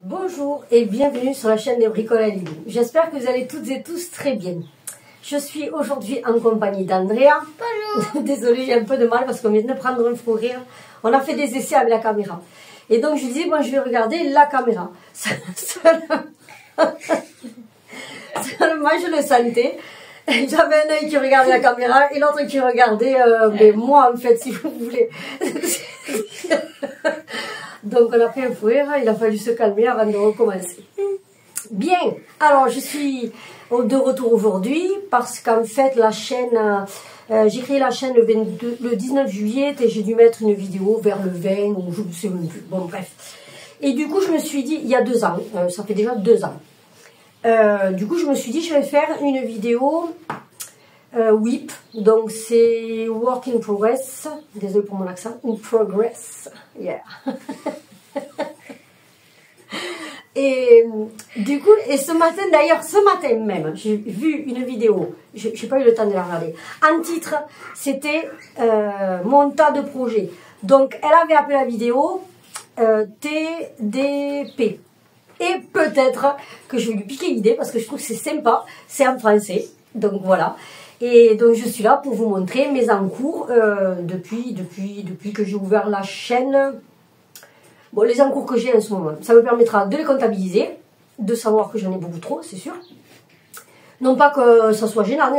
Bonjour et bienvenue sur la chaîne des bricoles à Lily. J'espère que vous allez toutes et tous très bien. Je suis aujourd'hui en compagnie d'Andrea. Bonjour. Désolée, j'ai un peu de mal parce qu'on vient de prendre un fou rire. On a fait des essais avec la caméra. Et donc je disais, moi je vais regarder la caméra. Seulement je le sentais. J'avais un œil qui regardait la caméra et l'autre qui regardait moi en fait, si vous voulez. Donc on a fait un fou rire, il a fallu se calmer avant de recommencer. Bien, alors je suis de retour aujourd'hui parce qu'en fait la chaîne, j'ai créé la chaîne le 19 juillet et j'ai dû mettre une vidéo vers le 20 ou je ne sais même plus, bon bref. Et du coup je me suis dit, il y a 2 ans, ça fait déjà 2 ans, du coup je me suis dit je vais faire une vidéo WIP, donc c'est Work in Progress, désolé pour mon accent, in progress, yeah. Et du coup, et ce matin d'ailleurs, ce matin même, j'ai vu une vidéo, je n'ai pas eu le temps de la regarder, en titre, c'était mon tas de projets. Donc elle avait appelé la vidéo TDP. Et peut-être que je vais lui piquer l'idée parce que je trouve que c'est sympa, c'est en français, donc voilà. Et donc je suis là pour vous montrer mes encours depuis que j'ai ouvert la chaîne. Bon, les encours que j'ai en ce moment, ça me permettra de les comptabiliser, de savoir que j'en ai beaucoup trop, c'est sûr. Non pas que ça soit gênant,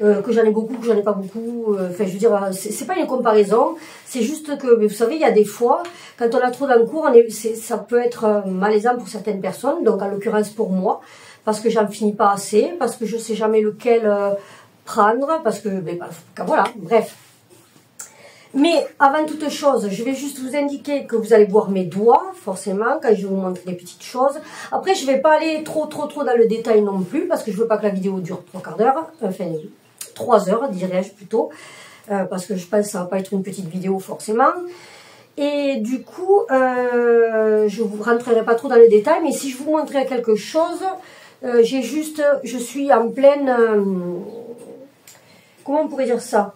que j'en ai beaucoup, que j'en ai pas beaucoup. Enfin, je veux dire, c'est pas une comparaison, c'est juste que, vous savez, il y a des fois, quand on a trop d'encours, ça peut être malaisant pour certaines personnes, donc en l'occurrence pour moi, parce que j'en finis pas assez, parce que je sais jamais lequel prendre, parce que, voilà, bref. Mais avant toute chose, je vais juste vous indiquer que vous allez voir mes doigts, forcément, quand je vais vous montrer des petites choses. Après, je ne vais pas aller trop dans le détail non plus, parce que je ne veux pas que la vidéo dure 3 quarts d'heure, enfin 3 heures, dirais-je plutôt, parce que je pense que ça ne va pas être une petite vidéo forcément. Et du coup, je ne vous rentrerai pas trop dans le détail, mais si je vous montrais quelque chose, je suis en pleine, comment on pourrait dire ça ?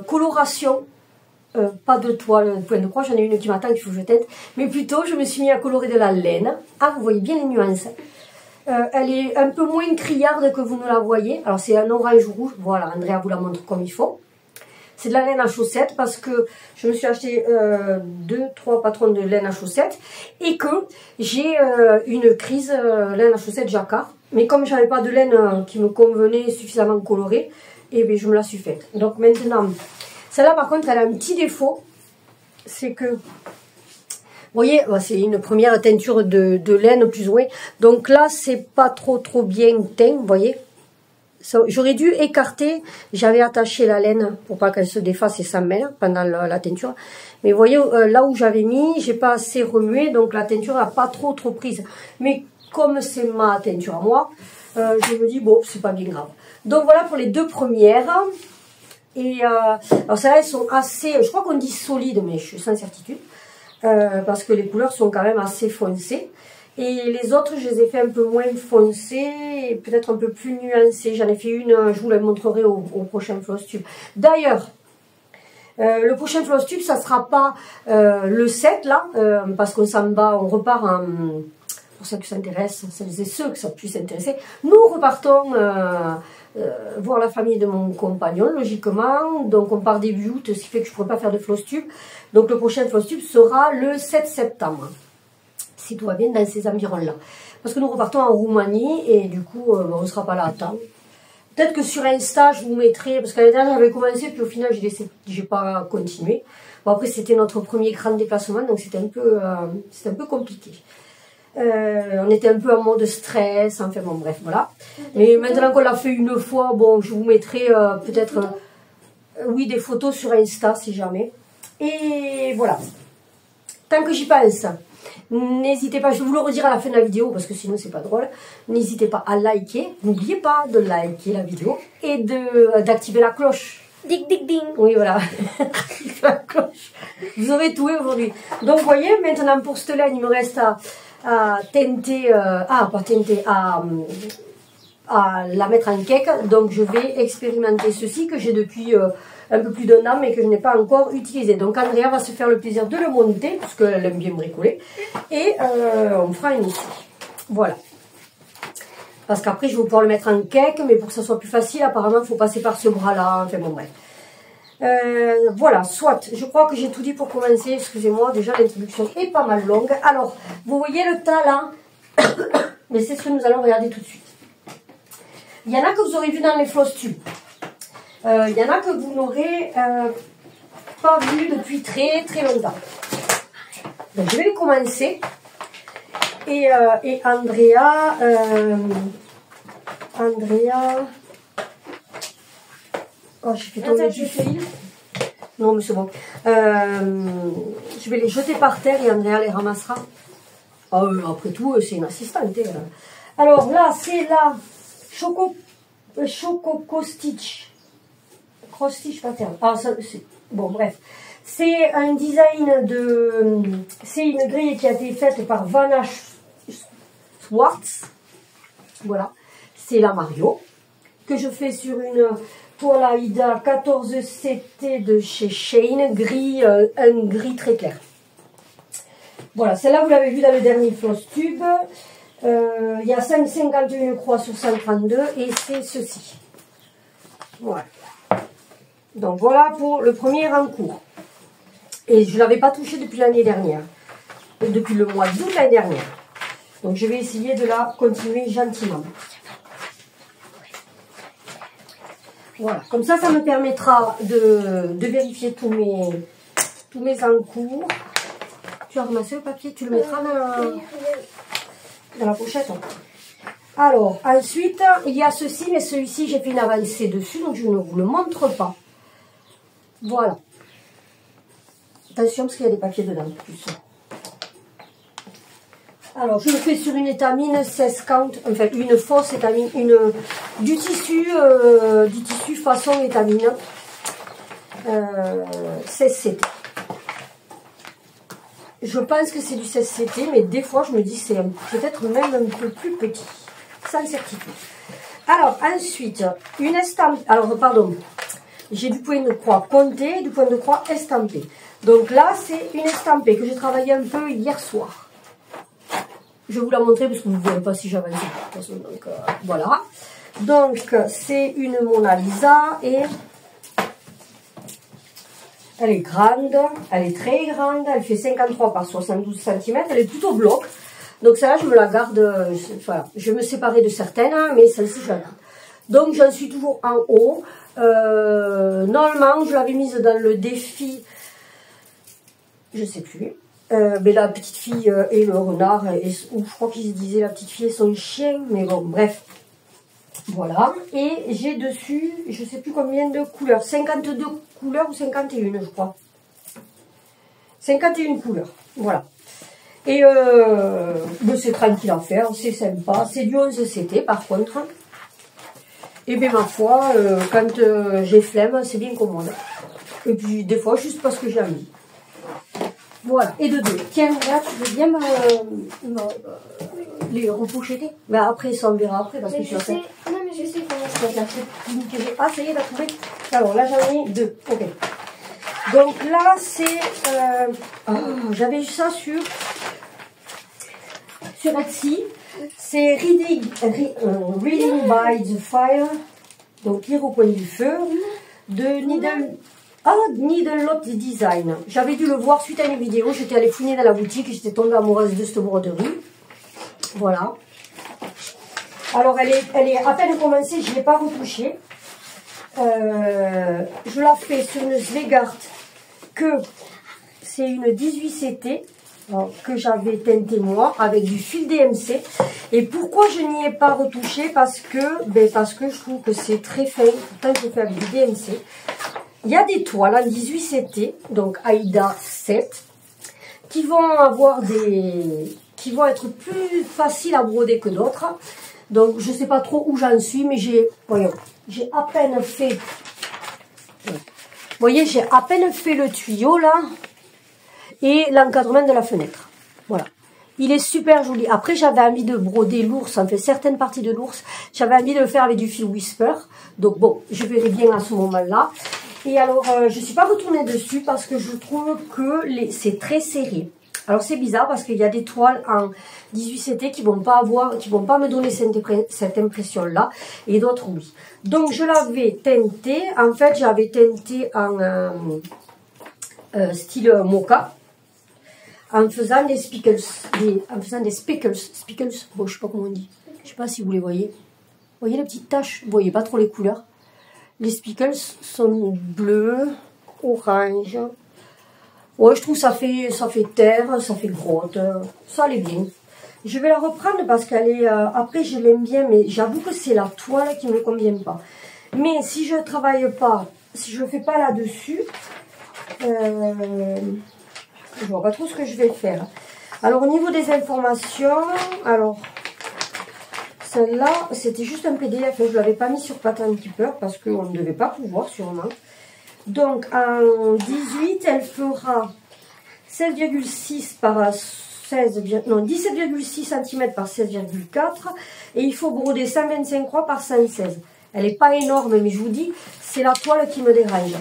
Coloration, pas de toile, point de croix, j'en ai une qui m'attend qu'il faut que je tente, mais plutôt je me suis mis à colorer de la laine. Ah, vous voyez bien les nuances. Elle est un peu moins criarde que vous ne la voyez. Alors c'est un orange rouge, voilà, Andrea vous la montre comme il faut. C'est de la laine à chaussettes parce que je me suis acheté 2-3 patrons de laine à chaussettes et que j'ai une crise laine à chaussettes jacquard. Mais comme j'avais pas de laine qui me convenait suffisamment colorée, et bien je me la suis faite. Donc maintenant, celle-là par contre elle a un petit défaut, c'est que, vous voyez, c'est une première teinture de laine plus ou moins. Donc là c'est pas trop bien teint, vous voyez. J'aurais dû écarter, j'avais attaché la laine pour pas qu'elle se défasse et s'en mêle pendant la teinture. Mais vous voyez, là où j'avais mis, j'ai pas assez remué, donc la teinture n'a pas trop prise. Mais comme c'est ma teinture à moi, je me dis bon, c'est pas bien grave. Donc voilà pour les 2 premières. Et alors celles-là, elles sont assez, je crois qu'on dit solides, mais je suis sans certitude. Parce que les couleurs sont quand même assez foncées. Et les autres, je les ai fait un peu moins foncées, peut-être un peu plus nuancées. J'en ai fait une, je vous la montrerai au prochain floss tube. D'ailleurs, le prochain floss tube, ça sera pas le 7 là, parce qu'on s'en va, on repart en... Pour ceux qui s'intéressent, celles et ceux que ça puisse intéresser, nous repartons voir la famille de mon compagnon, logiquement. Donc on part début août, ce qui fait que je ne pourrai pas faire de floss tube. Donc le prochain floss tube sera le 7 septembre, si tout va bien dans ces environs-là. Parce que nous repartons en Roumanie et du coup, on ne sera pas là à temps. Peut-être que sur Insta, je vous mettrai, parce qu'à l'année dernière j'avais commencé, puis au final, j'ai pas continué. Bon, après, c'était notre premier grand déplacement, donc c'était un peu compliqué. On était un peu en mode stress, enfin bon bref voilà. Mais maintenant qu'on l'a fait une fois, bon je vous mettrai peut-être oui des photos sur Insta si jamais. Et voilà. Tant que j'y pense, n'hésitez pas, je vais vous le redire à la fin de la vidéo parce que sinon c'est pas drôle. N'hésitez pas à liker, n'oubliez pas de liker la vidéo et d'activer la cloche. Ding ding ding. Oui voilà. La cloche. Vous aurez tout aujourd'hui. Donc vous voyez maintenant pour cette laine il me reste à teinter, pas teinter, à à la mettre en cake. Donc je vais expérimenter ceci que j'ai depuis un peu plus d'un an mais que je n'ai pas encore utilisé. Donc Andrea va se faire le plaisir de le monter parce qu'elle aime bien bricoler. Et on fera un essai. Voilà. Parce qu'après je vais pouvoir le mettre en cake, mais pour que ça soit plus facile, apparemment il faut passer par ce bras-là. Enfin bon bref. Voilà, soit, je crois que j'ai tout dit pour commencer, excusez-moi, déjà l'introduction est pas mal longue. Alors, vous voyez le tas là, mais c'est ce que nous allons regarder tout de suite. Il y en a que vous aurez vu dans les floss tubes, il y en a que vous n'aurez pas vu depuis très très longtemps. Donc je vais les commencer, et Andrea, oh, j'ai fait tomber du fil. Non, mais c'est bon. Je vais les jeter par terre et Andrea les ramassera. Ah, après tout, c'est une assistante. Alors là, c'est la Choco Stitch. Cross Stitch pattern. Ah, ça, c'est... Bon, bref. C'est un design de... C'est une grille qui a été faite par Vanna Schwartz. Voilà. C'est la Mario. Que je fais sur une toile Aida 14 CT de chez Shane, gris, un gris très clair. Voilà, celle-là vous l'avez vu dans le dernier floss tube. Il y a 5,51 croix sur 132 et c'est ceci. Voilà. Donc voilà pour le premier en cours. Et je ne l'avais pas touché depuis l'année dernière. Depuis le mois d'août l'année dernière. Donc je vais essayer de la continuer gentiment. Voilà, comme ça, ça me permettra de vérifier tous mes encours. Tu as ramassé le papier, tu le mettras dans la pochette. Alors, ensuite, il y a ceci, mais celui-ci, j'ai fait une avancée dessus, donc je ne vous le montre pas. Voilà. Attention, parce qu'il y a des papiers dedans, en plus. Alors, je le fais sur une étamine 16 count, enfin une fausse étamine, du tissu façon étamine 16CT. Je pense que c'est du 16CT, mais des fois je me dis c'est peut-être même un peu plus petit, sans certitude. Alors, ensuite, une estampée, alors pardon, j'ai du point de croix compté et du point de croix estampé. Donc là, c'est une estampée que j'ai travaillé un peu hier soir. Je vais vous la montrer parce que vous ne verrez pas si j'avance. Donc voilà. Donc c'est une Mona Lisa et elle est grande, elle est très grande, elle fait 53 par 72 cm, elle est plutôt bloc. Donc celle-là je me la garde, voilà. Je vais me séparer de certaines, mais celle-ci je la garde. Donc j'en suis toujours en haut. Normalement je l'avais mise dans le défi, je sais plus. Mais la petite fille et le renard, ou je crois qu'ils disaient la petite fille et son chien, mais bon, bref. Voilà. Et j'ai dessus, je sais plus combien de couleurs, 52 couleurs ou 51, je crois. 51 couleurs, voilà. Et c'est tranquille à faire, c'est sympa. C'est du 11CT par contre. Et bien ma foi, quand j'ai flemme, c'est bien commode. Et puis des fois, juste parce que j'ai envie. Voilà, et de deux. Tiens, là, tu veux bien les repocheter? Mais après, ça on verra après, parce que je sais. Non, mais je sais comment ça. Ah, ça y est, t'as trouvé? Alors, là, j'en ai deux. Ok. Donc là, c'est... j'avais eu ça sur Etsy. C'est Reading by the Fire. Donc, lire au coin du feu. De Needle Lot Design. J'avais dû le voir suite à une vidéo. J'étais allée fouiner dans la boutique et j'étais tombée amoureuse de cette broderie. Voilà. Alors, elle est à peine commencée. Je ne l'ai pas retouchée. Je la fais sur une Zweigart que c'est une 18CT que j'avais teintée moi avec du fil DMC. Et pourquoi je n'y ai pas retouché? Parce que je trouve que c'est très fin. Pourtant, je fais avec du DMC. Il y a des toiles en 18CT, donc Aida 7, qui vont être plus faciles à broder que d'autres. Donc je ne sais pas trop où j'en suis, mais j'ai à peine fait. Vous voyez, j'ai à peine fait le tuyau là et l'encadrement de la fenêtre. Voilà. Il est super joli. Après, j'avais envie de broder l'ours, en fait, certaines parties de l'ours. J'avais envie de le faire avec du fil Whisper. Donc bon, je verrai bien à ce moment-là. Et alors, je ne suis pas retournée dessus parce que je trouve que c'est très serré. Alors, c'est bizarre parce qu'il y a des toiles en 18CT qui vont pas me donner cette impression-là. Et d'autres, oui. Donc, je l'avais teinté. En fait, j'avais teinté en style mocha. En faisant des speckles, bon, je sais pas comment on dit, je sais pas si vous les voyez. Vous voyez les petites taches? Vous voyez pas trop les couleurs. Les speckles sont bleus, orange. Ouais, je trouve ça fait terre, ça fait grotte, ça allait bien. Je vais la reprendre parce qu'elle est, après je l'aime bien, mais j'avoue que c'est la toile qui me convient pas. Mais si je travaille pas, si je le fais pas là-dessus, je vois pas trop ce que je vais faire. Alors, au niveau des informations, alors, celle-là, c'était juste un PDF. Je ne l'avais pas mis sur Pattern Keeper parce qu'on ne devait pas pouvoir, sûrement. Donc, en 18, elle fera 16,6 par 16, non, 17,6 cm par 16,4. Et il faut broder 125 croix par 116. Elle n'est pas énorme, mais je vous dis, c'est la toile qui me dérange.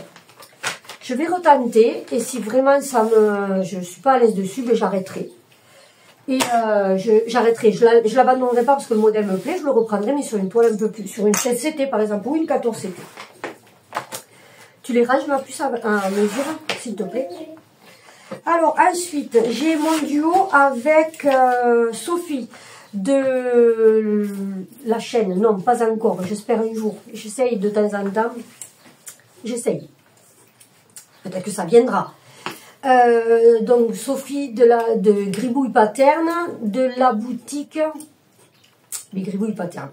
Je vais retenter et si vraiment je ne suis pas à l'aise dessus, ben j'arrêterai. Et j'arrêterai. Je l'abandonnerai pas parce que le modèle me plaît, je le reprendrai, mais sur une toile un peu plus, sur une 16CT par exemple, ou une 14CT. Tu les ranges ma puce à mesure, s'il te plaît. Alors ensuite, j'ai mon duo avec Sophie de la chaîne. Non, pas encore, j'espère un jour. J'essaye de temps en temps. J'essaye. Peut-être que ça viendra. Donc Sophie de Gribouille Pattern, de la boutique mais Gribouille Pattern.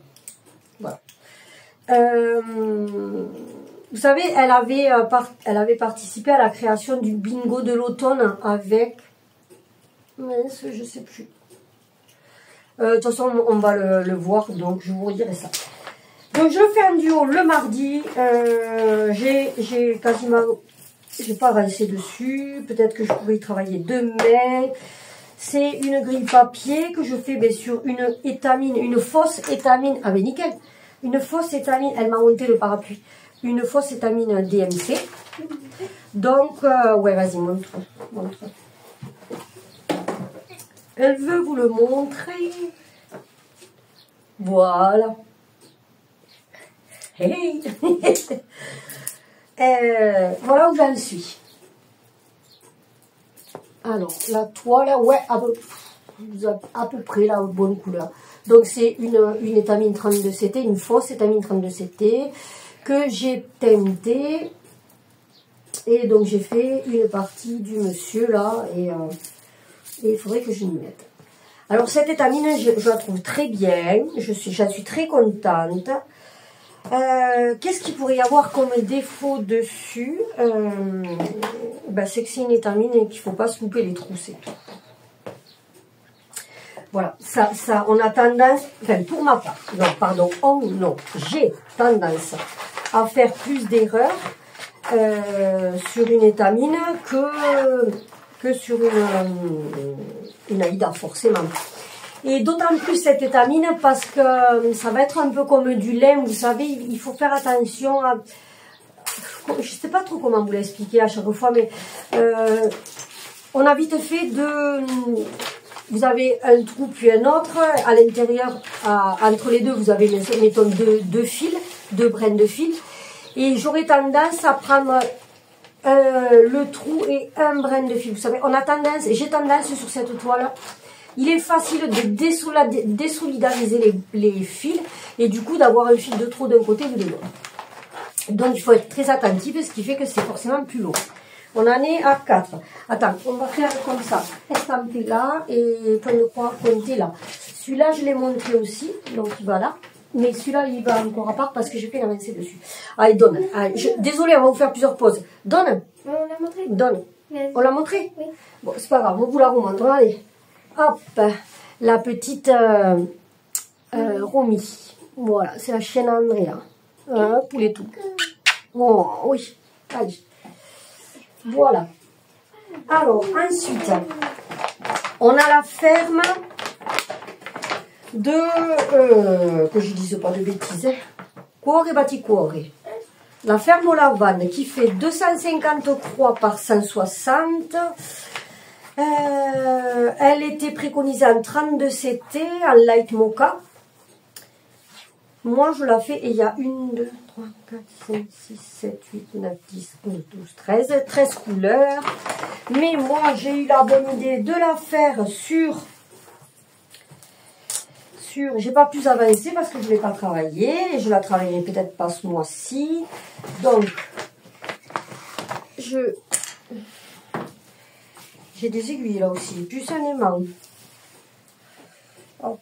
Voilà. Vous savez, elle avait participé à la création du bingo de l'automne avec, mince, je sais plus. De toute façon, on va le voir, donc je vous redirai ça. Donc je fais un duo le mardi. J'ai pas avancé dessus. Peut-être que je pourrais y travailler demain. C'est une grille papier que je fais sur une étamine, une fausse étamine. Ah mais nickel. Une fausse étamine. Elle m'a monté le parapluie. Une fausse étamine DMC. Donc, ouais, vas-y, montre. Elle veut vous le montrer. Voilà. Hey. Voilà où j'en suis. Alors, la toile, ouais, à peu près la bonne couleur. Donc, c'est une étamine 32CT, une fausse étamine 32CT que j'ai teintée. Et donc, j'ai fait une partie du monsieur là. Et il faudrait que je m'y mette. Alors, cette étamine, je la trouve très bien. J'en suis très contente. Qu'est-ce qu'il pourrait y avoir comme défaut dessus? C'est que c'est une étamine et qu'il ne faut pas se louper les trous, c'est tout. Voilà, ça, on a tendance, enfin pour ma part, non, pardon, j'ai tendance à faire plus d'erreurs sur une étamine que sur une Aïda, forcément. Et d'autant plus cette étamine parce que ça va être un peu comme du lin, vous savez, il faut faire attention à... Je ne sais pas trop comment vous l'expliquer à chaque fois, mais on a vite fait de... Vous avez un trou puis un autre, à l'intérieur, entre les deux, vous avez, mettons, deux fils, deux brins de fil. Et j'aurais tendance à prendre le trou et un brin de fil. Vous savez, j'ai tendance sur cette toile, il est facile de désolidariser les fils et du coup d'avoir un fil de trop d'un côté ou de l'autre. Donc il faut être très attentif, ce qui fait que c'est forcément plus long. On en est à 4. Attends, on va faire comme ça. Estamper là et point de croix pointer là. Celui-là, je l'ai montré aussi, donc il va là. Mais celui-là, il va encore à part parce que j'ai fait une avancée dessus. Allez, donne. Désolée, on va vous faire plusieurs pauses. Donne. On l'a montré. Donne. On l'a montré? Oui. Bon, c'est pas grave, on vous la remontre. Allez. Hop. La petite Romy. Voilà, c'est la chienne Andrea. Poulet tout. Oh, oui. Allez. Voilà. Alors, ensuite, On a la ferme de... que je dise pas de bêtises. Cuore Batticuore. La ferme aux lavanes qui fait 250 croix par 160. Elle était préconisée en 32 CT, en light mocha. Moi, je la fais et il y a 1, 2, 3, 4, 5, 6, 7, 8, 9, 10, 11, 12, 13. 13 couleurs. Mais moi, j'ai eu la bonne idée de la faire sur... J'ai pas plus avancé parce que je ne l'ai pas travaillé. Et je la travaillerai peut-être pas ce mois-ci. Donc, j'ai des aiguilles là aussi. Plus un aimant. Hop.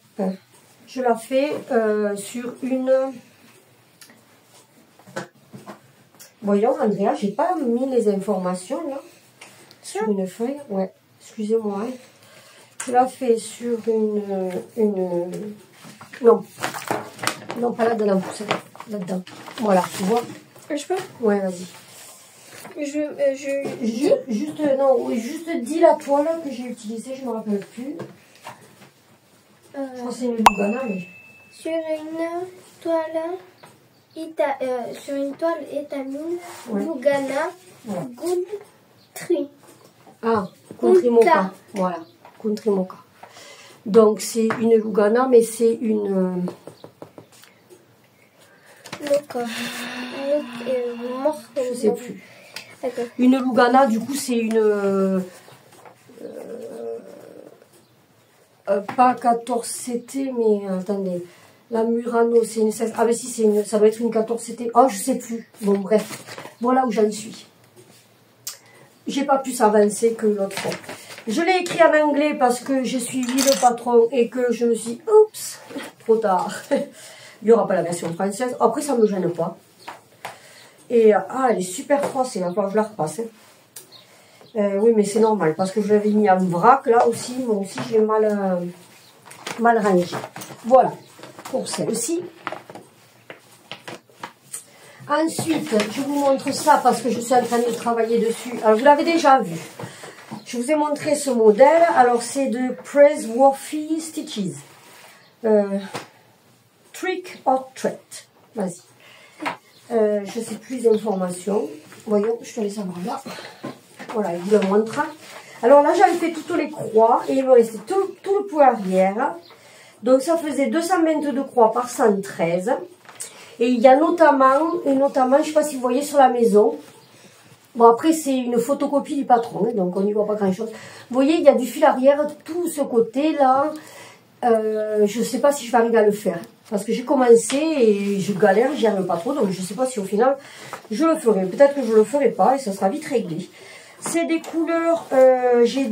Je la fais sur une... Voyons, Andrea, j'ai pas mis les informations là. Sur une feuille. Ouais, excusez-moi. Hein. Je la fais sur une... Non. Non, pas là-dedans, là-dedans. Voilà, tu vois. Je peux? Ouais, vas-y. Juste dis la toile que j'ai utilisée, je ne me rappelle plus. Je crois que c'est une Lugana, mais... Sur une toile étamine, ouais. Lugana, voilà. Good Tree. Ah, Country Mocha. Voilà, Country Mocha. Donc c'est une Lugana, mais c'est une... Mocha. Je sais plus. Une Lugana, du coup, c'est une... pas 14 CT, mais attendez. La Murano, c'est une 16. Ah, mais si, ça doit être une 14 CT. Oh, je sais plus. Bon, bref. Voilà où j'en suis. J'ai pas pu s'avancer que l'autre fois. Je l'ai écrit en anglais parce que j'ai suivi le patron et que je me suis dit, oups, trop tard. Il n'y aura pas la version française. Après, ça ne me gêne pas. Et, elle est super froisse. Il va falloir que je la repasse. Oui, mais c'est normal parce que je l'avais mis en vrac là aussi. Moi aussi, je l'ai mal rangé. Voilà, pour celle-ci. Ensuite, je vous montre ça parce que je suis en train de travailler dessus. Alors, vous l'avez déjà vu. Je vous ai montré ce modèle. Alors, c'est de Praiseworthy Stitches. Trick or Treat. Vas-y. Je ne sais plus les informations. Voyons, je te laisse avoir là. Voilà, il vous le montre. Alors là, j'avais fait toutes les croix et il me restait tout le pot arrière. Donc, ça faisait 222 croix par 113. Et il y a notamment, je ne sais pas si vous voyez sur la maison. Bon, après, c'est une photocopie du patron, donc on n'y voit pas grand-chose. Vous voyez, il y a du fil arrière, tout ce côté-là. Je ne sais pas si je vais arriver à le faire. Parce que j'ai commencé et je galère, j'y arrive pas trop. Donc, je ne sais pas si au final, je le ferai. Peut-être que je ne le ferai pas et ça sera vite réglé. C'est des couleurs, j'ai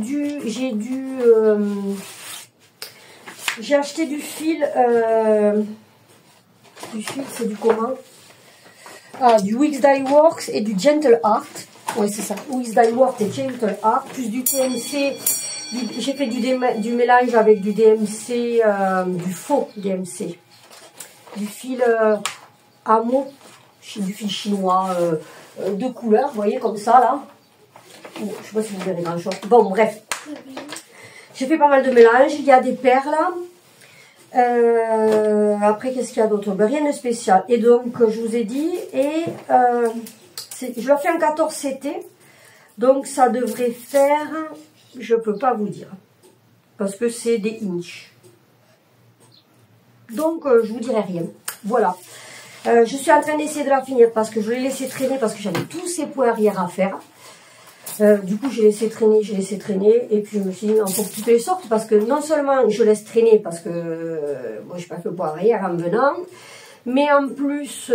acheté du fil, c'est du comment? Ah, du Wix Dye Works et du Gentle Art. Oui, c'est ça, Wix Dye Works et Gentle Art, plus du TMC. J'ai fait du mélange avec du DMC, du faux DMC. Du fil Amo, du fil chinois de couleur, vous voyez, comme ça, là. Je ne sais pas si vous verrez grand-chose. Bon, bref. J'ai fait pas mal de mélanges. Il y a des perles. Après, qu'est-ce qu'il y a d'autre? Ben, rien de spécial. Et donc, je vous ai dit, je la fais en 14 CT. Donc, ça devrait faire, je ne peux pas vous dire. Parce que c'est des inches. Donc, je ne vous dirai rien. Voilà. Je suis en train d'essayer de la finir parce que je l'ai laissé traîner parce que j'avais tous ces points arrière à faire. Du coup, j'ai laissé traîner, et puis je me suis dit, il faut que toutes les sortes, parce que non seulement je laisse traîner, parce que moi, je passe le poids arrière en venant, mais en plus,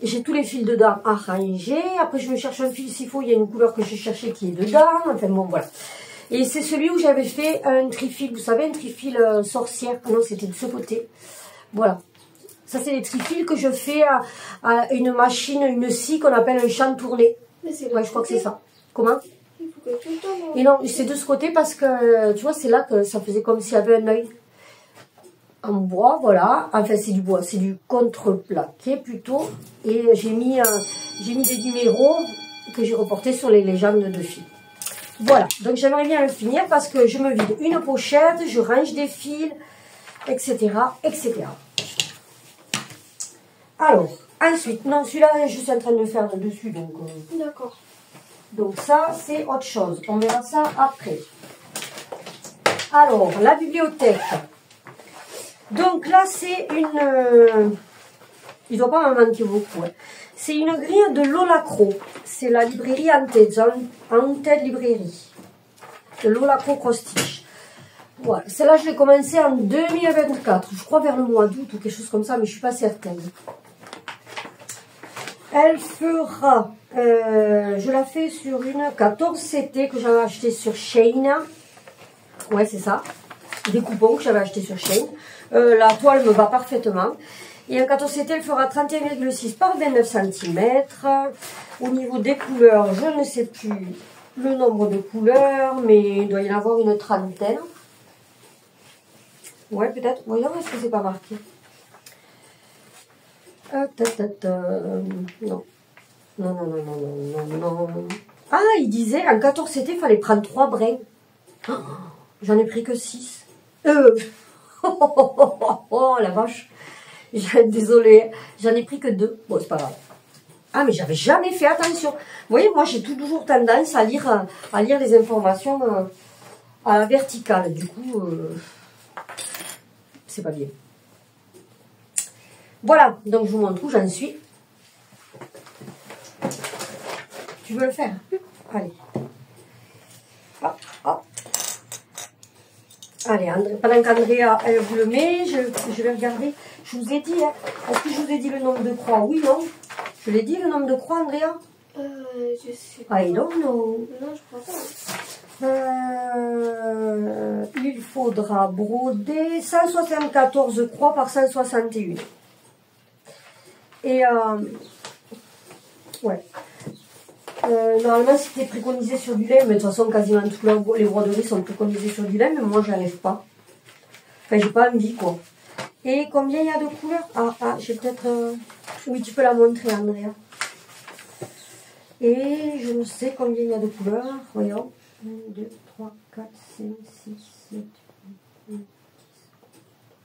j'ai tous les fils dedans à ranger. Après, je me cherche un fil s'il faut, il y a une couleur que j'ai cherchée qui est dedans, enfin bon, voilà. Et c'est celui où j'avais fait un trifil, vous savez, un trifil sorcière, non, c'était de ce côté, voilà. Ça, c'est des trifils que je fais à une machine, une scie qu'on appelle un champ tourné. Ouais, je crois que c'est ça. Comment? Et non, c'est de ce côté parce que, tu vois, c'est là que ça faisait comme s'il y avait un œil. En bois, voilà. Enfin, c'est du bois, c'est du contreplaqué plutôt. Et j'ai mis des numéros que j'ai reportés sur les légendes de filles. Voilà, donc j'aimerais bien le finir parce que je me vide une pochette, je range des fils, etc. etc. Alors, ensuite, non, celui-là, je suis en train de le faire dessus, donc... D'accord. Donc ça, c'est autre chose. On verra ça après. Alors, la bibliothèque. Donc là, c'est une... il ne doit pas m'en manquer beaucoup. Hein. C'est une grille de Lola Cro. C'est la librairie Haunted Librairie. De Lola Cro Cross-Stitch. Voilà. Celle-là, je l'ai commencée en 2024. Je crois vers le mois d'août ou quelque chose comme ça, mais je ne suis pas certaine. Elle fera... je la fais sur une 14 CT que j'avais acheté sur Shein. Ouais, c'est ça. Des coupons que j'avais acheté sur Shein. La toile me va parfaitement. Et en 14 CT, elle fera 31,6 par 29 cm. Au niveau des couleurs, je ne sais plus le nombre de couleurs, mais il doit y en avoir une trentaine. Ouais, peut-être. Voyons, est-ce que c'est pas marqué? Non. Non, non, non, non, non, non. Ah, il disait, en 14 CT, il fallait prendre 3 brins. Oh, j'en ai pris que 6. Oh, la vache. Désolée, j'en ai pris que 2. Bon, c'est pas grave. Ah, mais j'avais jamais fait attention. Vous voyez, moi, j'ai toujours tendance à lire les informations à la verticale. Du coup, c'est pas bien. Voilà, donc je vous montre où j'en suis. Tu veux le faire? Allez. Hop, hop. Allez, pendant qu'Andrea, elle vous le met, je vais regarder. Je vous ai dit, hein. Est-ce que je vous ai dit le nombre de croix? Oui, non? Je l'ai dit, le nombre de croix, Andrea? Je sais pas. I don't know. Non, je crois pas. Il faudra broder 174 croix par 161. Et, ouais. Normalement, c'était préconisé sur du lait, mais de toute façon, quasiment toutes les broderies sont préconisées sur du lait, mais moi, je n'arrive pas. Enfin, j'ai pas envie, quoi. Et combien il y a de couleurs? Ah, j'ai peut-être... Oui, tu peux la montrer, Andrea. Et je ne sais combien il y a de couleurs. Voyons. 1, 2, 3, 4, 5, 6, 7, 8, 9, 10,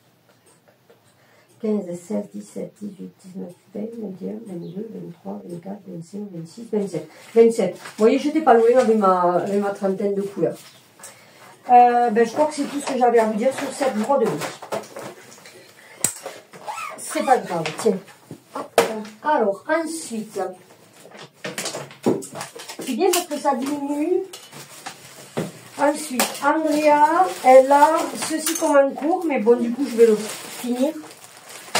11, 12, 13, 14, 15, 16, 17, 18, 19, 20, 21, 22, 23, 24, 25, 26, 27. 27. Vous voyez, je n'étais pas loin avec ma trentaine de couleurs. Je crois que c'est tout ce que j'avais à vous dire sur cette broderie. C'est pas grave, tiens. Alors, ensuite, c'est bien parce que ça diminue. Ensuite, Andrea, elle a ceci comme un cours, mais bon, du coup, je vais le finir.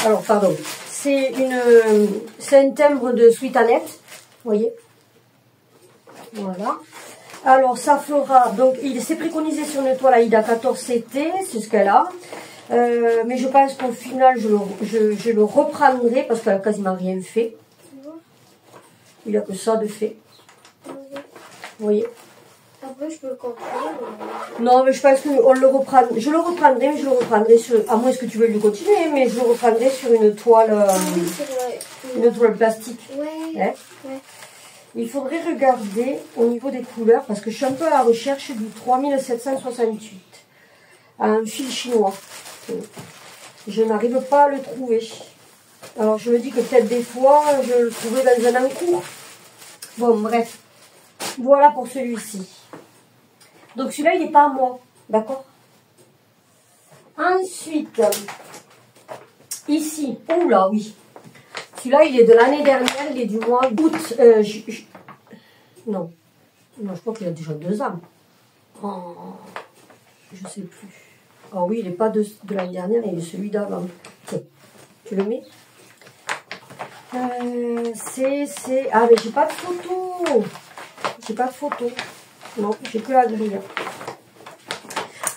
Alors, pardon, c'est un timbre de Sweet Annette, vous voyez. Voilà. Alors, ça fera, donc, il s'est préconisé sur une toile Aïda 14 CT, c'est ce qu'elle a. Mais je pense qu'au final, je le reprendrai parce qu'elle n'a quasiment rien fait. Il n'y a que ça de fait. Vous voyez. Après, je peux le contrôler. Non, mais je pense que je le reprendrai, mais je le reprendrai sur, à moins que tu veuilles le continuer, mais je le reprendrai sur une toile, une toile plastique. Ouais. Hein? Ouais. Il faudrait regarder au niveau des couleurs, parce que je suis un peu à la recherche du 3768, un fil chinois. Je n'arrive pas à le trouver. Alors je me dis que peut-être des fois, je le trouverai dans un encours. Bon, bref. Voilà pour celui-ci. Donc celui-là, il n'est pas à moi. D'accord? Ensuite, ici. Oh là, oui. Celui-là, il est de l'année dernière. Il est du mois d'août. Non. Non, je crois qu'il a déjà 2 ans. Oh, je ne sais plus. Ah oui, il n'est pas de l'année dernière, il est celui d'avant. Tiens, tu le mets. Ah, mais j'ai pas de photo. J'ai pas de photo. Non, j'ai que la grille.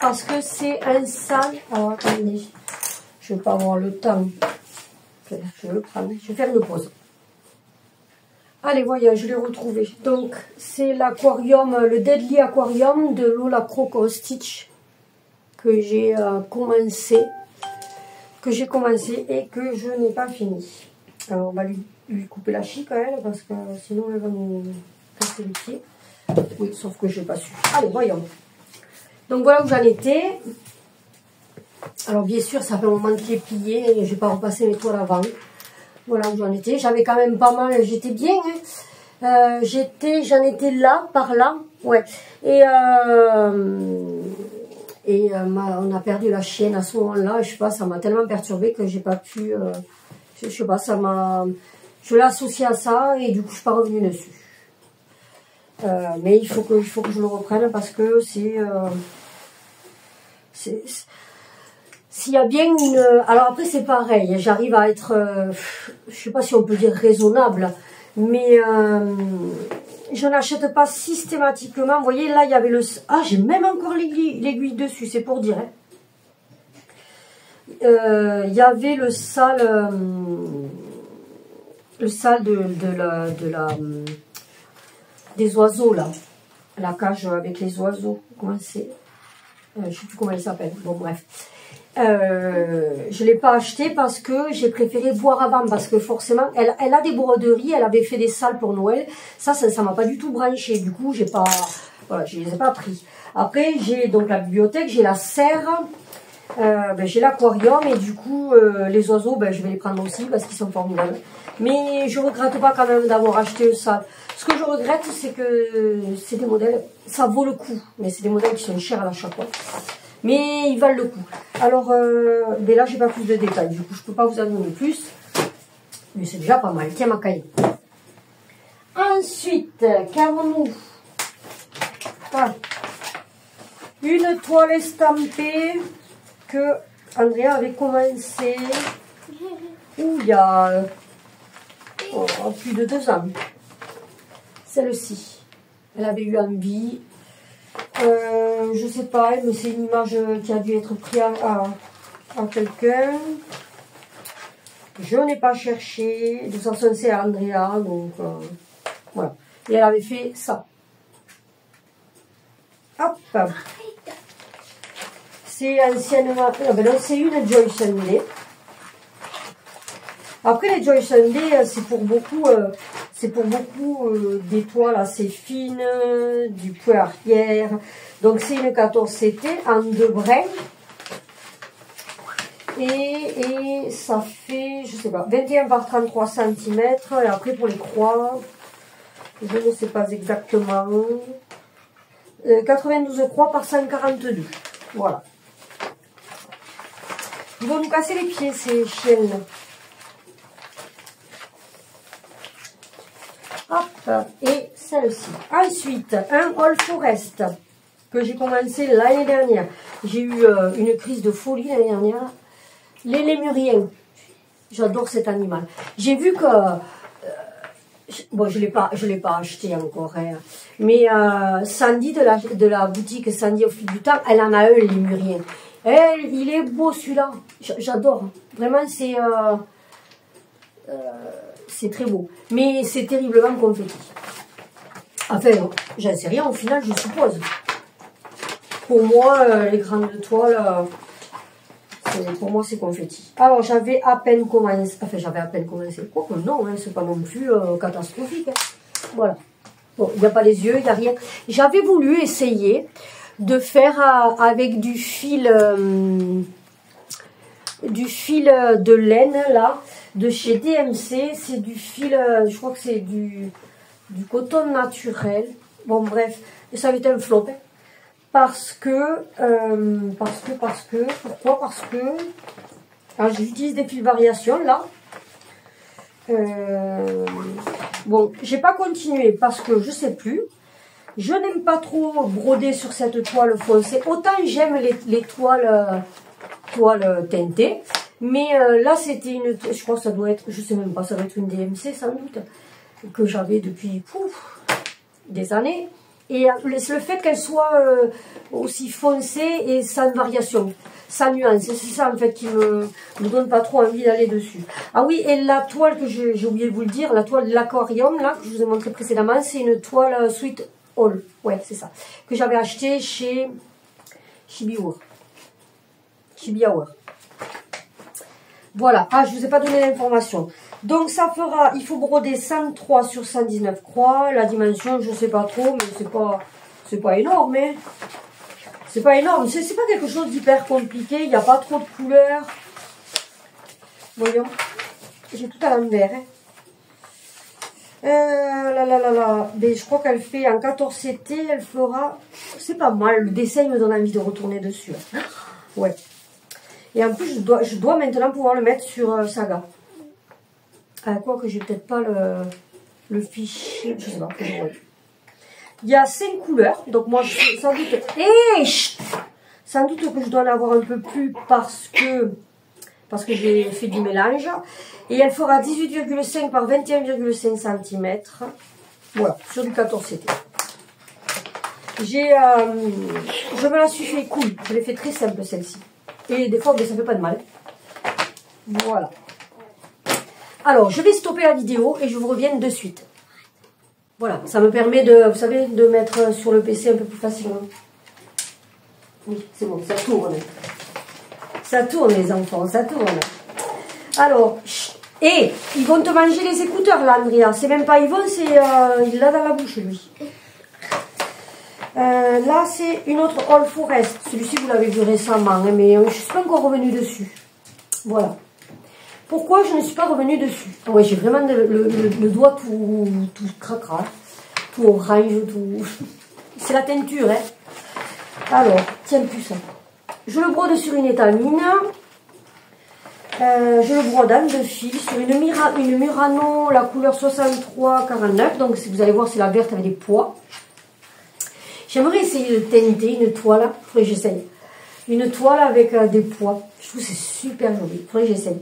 Parce que c'est un sale. Alors, attendez. Je ne vais pas avoir le temps. Je vais le prendre. Je vais faire une pause. Allez, voyons, je l'ai retrouvé. Donc, c'est l'aquarium, le Deadly Aquarium de Lola Cro Cross-Stitch que j'ai commencé et que je n'ai pas fini. Alors, on va lui couper la chic à elle parce que sinon elle va nous casser les pieds. Oui, sauf que je n'ai pas su. Allez, voyons. Donc voilà où j'en étais. Alors bien sûr, ça fait un moment qu'il est plié. Je ne vais pas repasser mes toiles avant. Voilà où j'en étais. J'avais quand même pas mal. J'étais bien. Hein. J'en étais là, par là. Ouais. Et on a perdu la chienne à ce moment-là. Je sais pas, ça m'a tellement perturbée que j'ai pas pu. Je sais pas, ça m'a. Je l'ai associé à ça et du coup je suis pas revenue dessus. Mais il faut que je le reprenne parce que s'il y a bien une. Alors après c'est pareil, j'arrive à être, je sais pas si on peut dire raisonnable, mais je n'achète pas systématiquement. Vous voyez là il y avait le. Ah j'ai même encore l'aiguille dessus, c'est pour dire. Hein. Il y avait le sale des oiseaux là, la cage avec les oiseaux. Comment c'est? Je sais plus comment il s'appelle. Bon bref. Je l'ai pas acheté parce que j'ai préféré voir avant parce que forcément elle a des broderies, elle avait fait des salles pour Noël. Ça m'a pas du tout branché. Du coup j'ai pas, voilà, je les ai pas pris. Après j'ai donc la bibliothèque, j'ai la serre. J'ai l'aquarium et du coup les oiseaux je vais les prendre aussi parce qu'ils sont formidables, mais je regrette pas quand même d'avoir acheté ça. Ce que je regrette c'est que c'est des modèles, ça vaut le coup, mais c'est des modèles qui sont chers à l'achat quoi, mais ils valent le coup. Alors là j'ai pas plus de détails, du coup je peux pas vous en donner plus, mais c'est déjà pas mal. Tiens ma cahier. Ensuite qu'avons-nous? Une toile estampée que Andrea avait commencé il y a plus de 2 ans. Celle-ci, elle avait eu envie. Je sais pas, mais c'est une image qui a dû être prise à quelqu'un. Je n'ai pas cherché. De toute façon, c'est Andrea, donc voilà. Et elle avait fait ça. Hop. C'est anciennement, c'est une Joy Sunday. Après les Joy Sunday, c'est pour beaucoup des toiles assez fines, du point arrière. Donc c'est une 14 CT en 2 brins. Et ça fait, je sais pas, 21 par 33 cm. Et après pour les croix, je ne sais pas exactement. 92 croix par 142. Voilà. Ils vont nous casser les pieds, ces chiennes. Hop, et celle-ci. Ensuite, un All Forest que j'ai commencé l'année dernière. J'ai eu une crise de folie l'année dernière. Les lémuriens. J'adore cet animal. J'ai vu que... bon, je l'ai pas acheté encore. Hein, mais Sandy de la boutique Sandy au fil du temps, elle en a un lémurien. Il est beau celui-là, j'adore. Vraiment, c'est très beau. Mais c'est terriblement confetti. Enfin, j'en sais rien au final, je suppose. Pour moi, les grandes toiles, pour moi, c'est confetti. Alors, j'avais à peine commencé. Enfin, Quoique non, hein, c'est pas non plus catastrophique. Hein. Voilà. Bon, il n'y a pas les yeux, il n'y a rien. J'avais voulu essayer de faire avec du fil de laine là de chez DMC. C'est du fil, je crois que c'est du coton naturel. Bon bref, ça avait été un flop hein, parce que pourquoi? Parce que j'utilise des fils variation là. Bon, j'ai pas continué parce que je sais plus. Je n'aime pas trop broder sur cette toile foncée. Autant j'aime les toiles teintées. Mais là, c'était une... Je crois que ça doit être... Je sais même pas, ça doit être une DMC sans doute. Que j'avais depuis des années. Et le fait qu'elle soit aussi foncée et sans variation, sans nuance. C'est ça en fait qui me donne pas trop envie d'aller dessus. Ah oui, et la toile que j'ai oublié de vous le dire, la toile de l'aquarium, là, que je vous ai montré précédemment, c'est une toile Sweet All, ouais, c'est ça, que j'avais acheté chez Chibi-Hour. Voilà, je vous ai pas donné l'information. Donc ça fera, il faut broder 103 sur 119 croix. La dimension, je sais pas trop, mais c'est pas énorme, hein. C'est pas énorme, c'est pas quelque chose d'hyper compliqué, il n'y a pas trop de couleurs. Voyons, j'ai tout à l'envers, hein. Mais je crois qu'elle fait en 14 CT, elle fera, c'est pas mal, le dessin me donne envie de retourner dessus. Ouais. Et en plus, je dois maintenant pouvoir le mettre sur Saga. Quoi que j'ai peut-être pas le fichier, je sais pas. Il y a 5 couleurs, donc moi je sans doute, sans doute que je dois en avoir un peu plus parce que j'ai fait du mélange. Et elle fera 18,5 par 21,5 cm. Voilà, sur du 14 CT. Je me la suis fait cool. Je l'ai fait très simple celle-ci. Et des fois, ça fait pas de mal. Voilà. Alors, je vais stopper la vidéo et je vous reviens de suite. Voilà, ça me permet de, vous savez, de mettre sur le PC un peu plus facilement. Oui, c'est bon, ça tourne. Ça tourne les enfants, ça tourne. Alors, et ils vont te manger les écouteurs là, Andrea. C'est même pas ils vont, c'est il l'a dans la bouche lui. Là, c'est une autre All Forest. Celui-ci, vous l'avez vu récemment, hein, mais je ne suis pas encore revenue dessus. Voilà. Pourquoi je ne suis pas revenue dessus? Ah ouais, j'ai vraiment le doigt tout cracra, tout orange, tout... C'est la teinture, hein. Alors, tiens plus ça. Je le brode sur une étamine. Je le brode en 2 fils sur une Murano, la couleur 63-49. Donc, vous allez voir, c'est la verte avec des pois. J'aimerais essayer de teinter une toile. Il faudrait que j'essaye. Une toile avec des pois. Je trouve que c'est super joli. Il faudrait que j'essaye.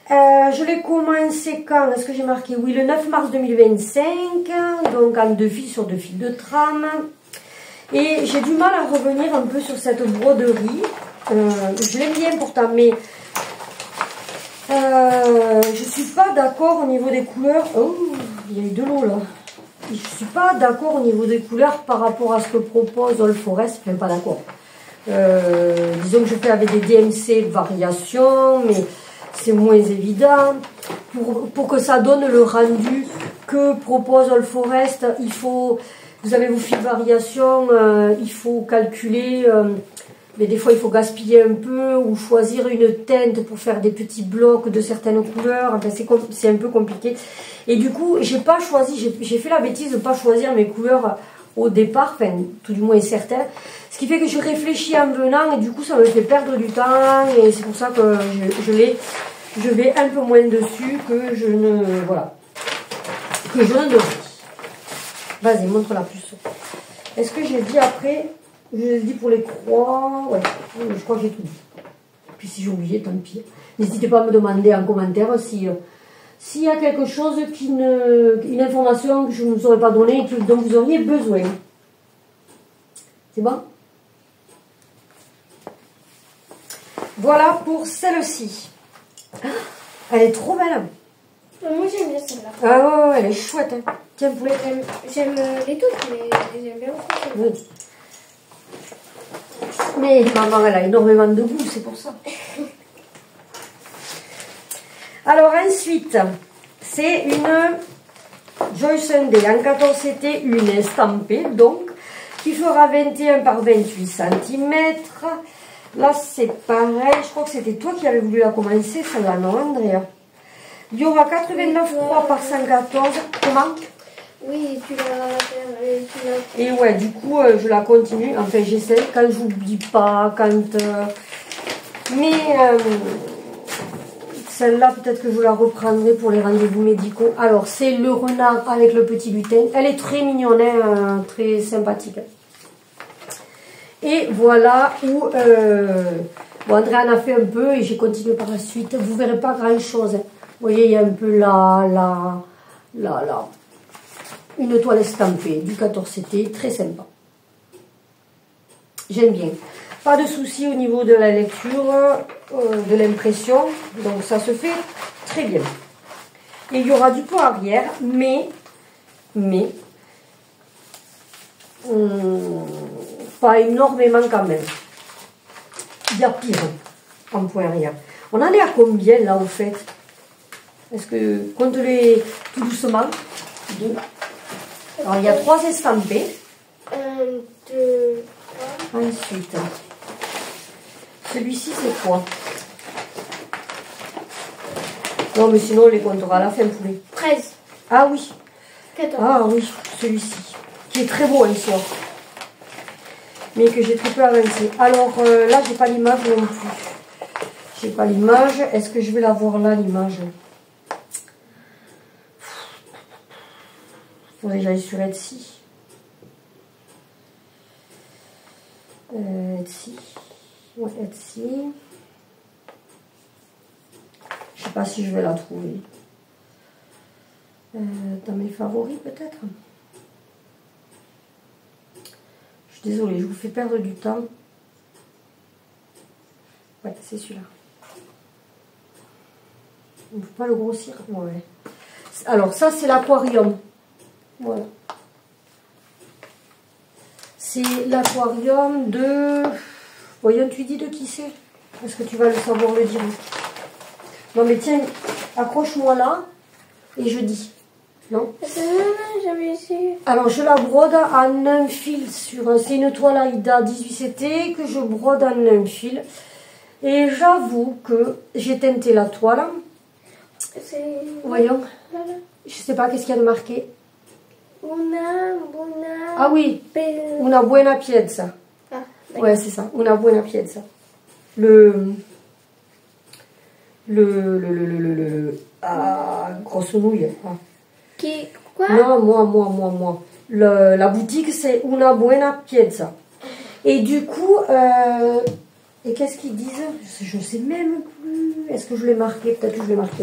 Je l'ai commencé quand? Est-ce que j'ai marqué? Oui, le 9 mars 2025. Donc, en 2 fils sur 2 fils de trame. Et j'ai du mal à revenir un peu sur cette broderie. Je l'aime bien pourtant, mais je suis pas d'accord au niveau des couleurs. Oh, il y a eu de l'eau là. Je suis pas d'accord au niveau des couleurs par rapport à ce que propose All Forest. Enfin, pas d'accord. Disons que je fais avec des DMC variations, mais c'est moins évident. Pour que ça donne le rendu que propose All Forest, il faut... Vous avez vos fils de variation, il faut calculer, mais des fois il faut gaspiller un peu ou choisir une teinte pour faire des petits blocs de certaines couleurs. Enfin, c'est un peu compliqué. Et du coup, j'ai pas choisi, j'ai fait la bêtise de ne pas choisir mes couleurs au départ, enfin, tout du moins certaines. Ce qui fait que je réfléchis en venant et du coup ça me fait perdre du temps et c'est pour ça que je vais un peu moins dessus que je ne, voilà, que je ne devrais. Vas-y, montre-la plus. Est-ce que j'ai dit après? Je dis pour les croix. Ouais, je crois que j'ai tout dit. Puis si j'ai oublié, tant pis. N'hésitez pas à me demander en commentaire s'il y a quelque chose une information que je ne vous aurais pas donnée et dont vous auriez besoin. C'est bon? Voilà pour celle-ci. Elle est trop belle. Moi j'aime bien celle-là. Ah ouais, elle est chouette. Hein. Tiens, poulet. J'aime les toutes, mais j'aime bien aussi celle-là. Oui. Mais maman, elle a énormément de goût, c'est pour ça. Alors ensuite, c'est une Joy Sunday en 14 CT, une estampée, donc, qui fera 21 par 28 cm. Là, c'est pareil. Je crois que c'était toi qui avais voulu la commencer, celle-là, non, Andrea? Il y aura 89 croix par 114. Comment? Oui, tu l'as. Et ouais, du coup, je la continue. Enfin, j'essaie quand j'oublie pas, quand... Mais celle-là, peut-être que je la reprendrai pour les rendez-vous médicaux. Alors, c'est le renard avec le petit lutin. Elle est très mignonne, hein, très sympathique. Et voilà où... bon, Andrea en a fait un peu et j'ai continué par la suite. Vous verrez pas grand-chose. Hein. Vous voyez, il y a un peu là. Une toile estampée du 14 CT, très sympa. J'aime bien. Pas de souci au niveau de la lecture, de l'impression. Donc ça se fait très bien. Et il y aura du pot arrière, mais pas énormément quand même. Il y a pire en point arrière. On en est à combien là au fait? Est-ce que, compte-les tout doucement. 2. Alors, il y a 3 estampés. 1, 2, 3. Ensuite, celui-ci, c'est quoi? Non, mais sinon, on les comptera à la fin, poulet. 13. Ah oui. 14. Ah oui, celui-ci. Qui est très beau, en soi. Mais que j'ai très peu avancé. Alors, là, j'ai pas l'image non plus. J'ai pas l'image. Est-ce que je vais la voir là, l'image? Faudrait que j'aille sur Etsy. Etsy. Ouais, Etsy. Je sais pas si je vais la trouver. Dans mes favoris, peut-être. Je suis désolée, je vous fais perdre du temps. Ouais, c'est celui-là. On ne peut pas le grossir. Ouais. Alors, ça, c'est l'aquarium. Voilà. C'est l'aquarium de... Voyons, tu dis de qui c'est? Est-ce que tu vas le savoir le dire? Non, mais tiens, accroche-moi là et je dis. Non? J'avais essayé. Alors, je la brode en un fil sur... C'est une toile Aïda 18CT que je brode en un fil. Et j'avoue que j'ai teinté la toile. Voyons. Voilà. Je sais pas qu'est-ce qu'il y a de marqué. Buona. Ah oui, una buena piezza. Ah, Ouais, c'est ça, una buena piezza. Ah, grosse nouille. Ah. Qui? Quoi? Non, moi. La boutique, c'est una buena piezza. Et du coup, et qu'est-ce qu'ils disent? Je sais même plus. Est-ce que je l'ai marqué? Peut-être que je l'ai marqué.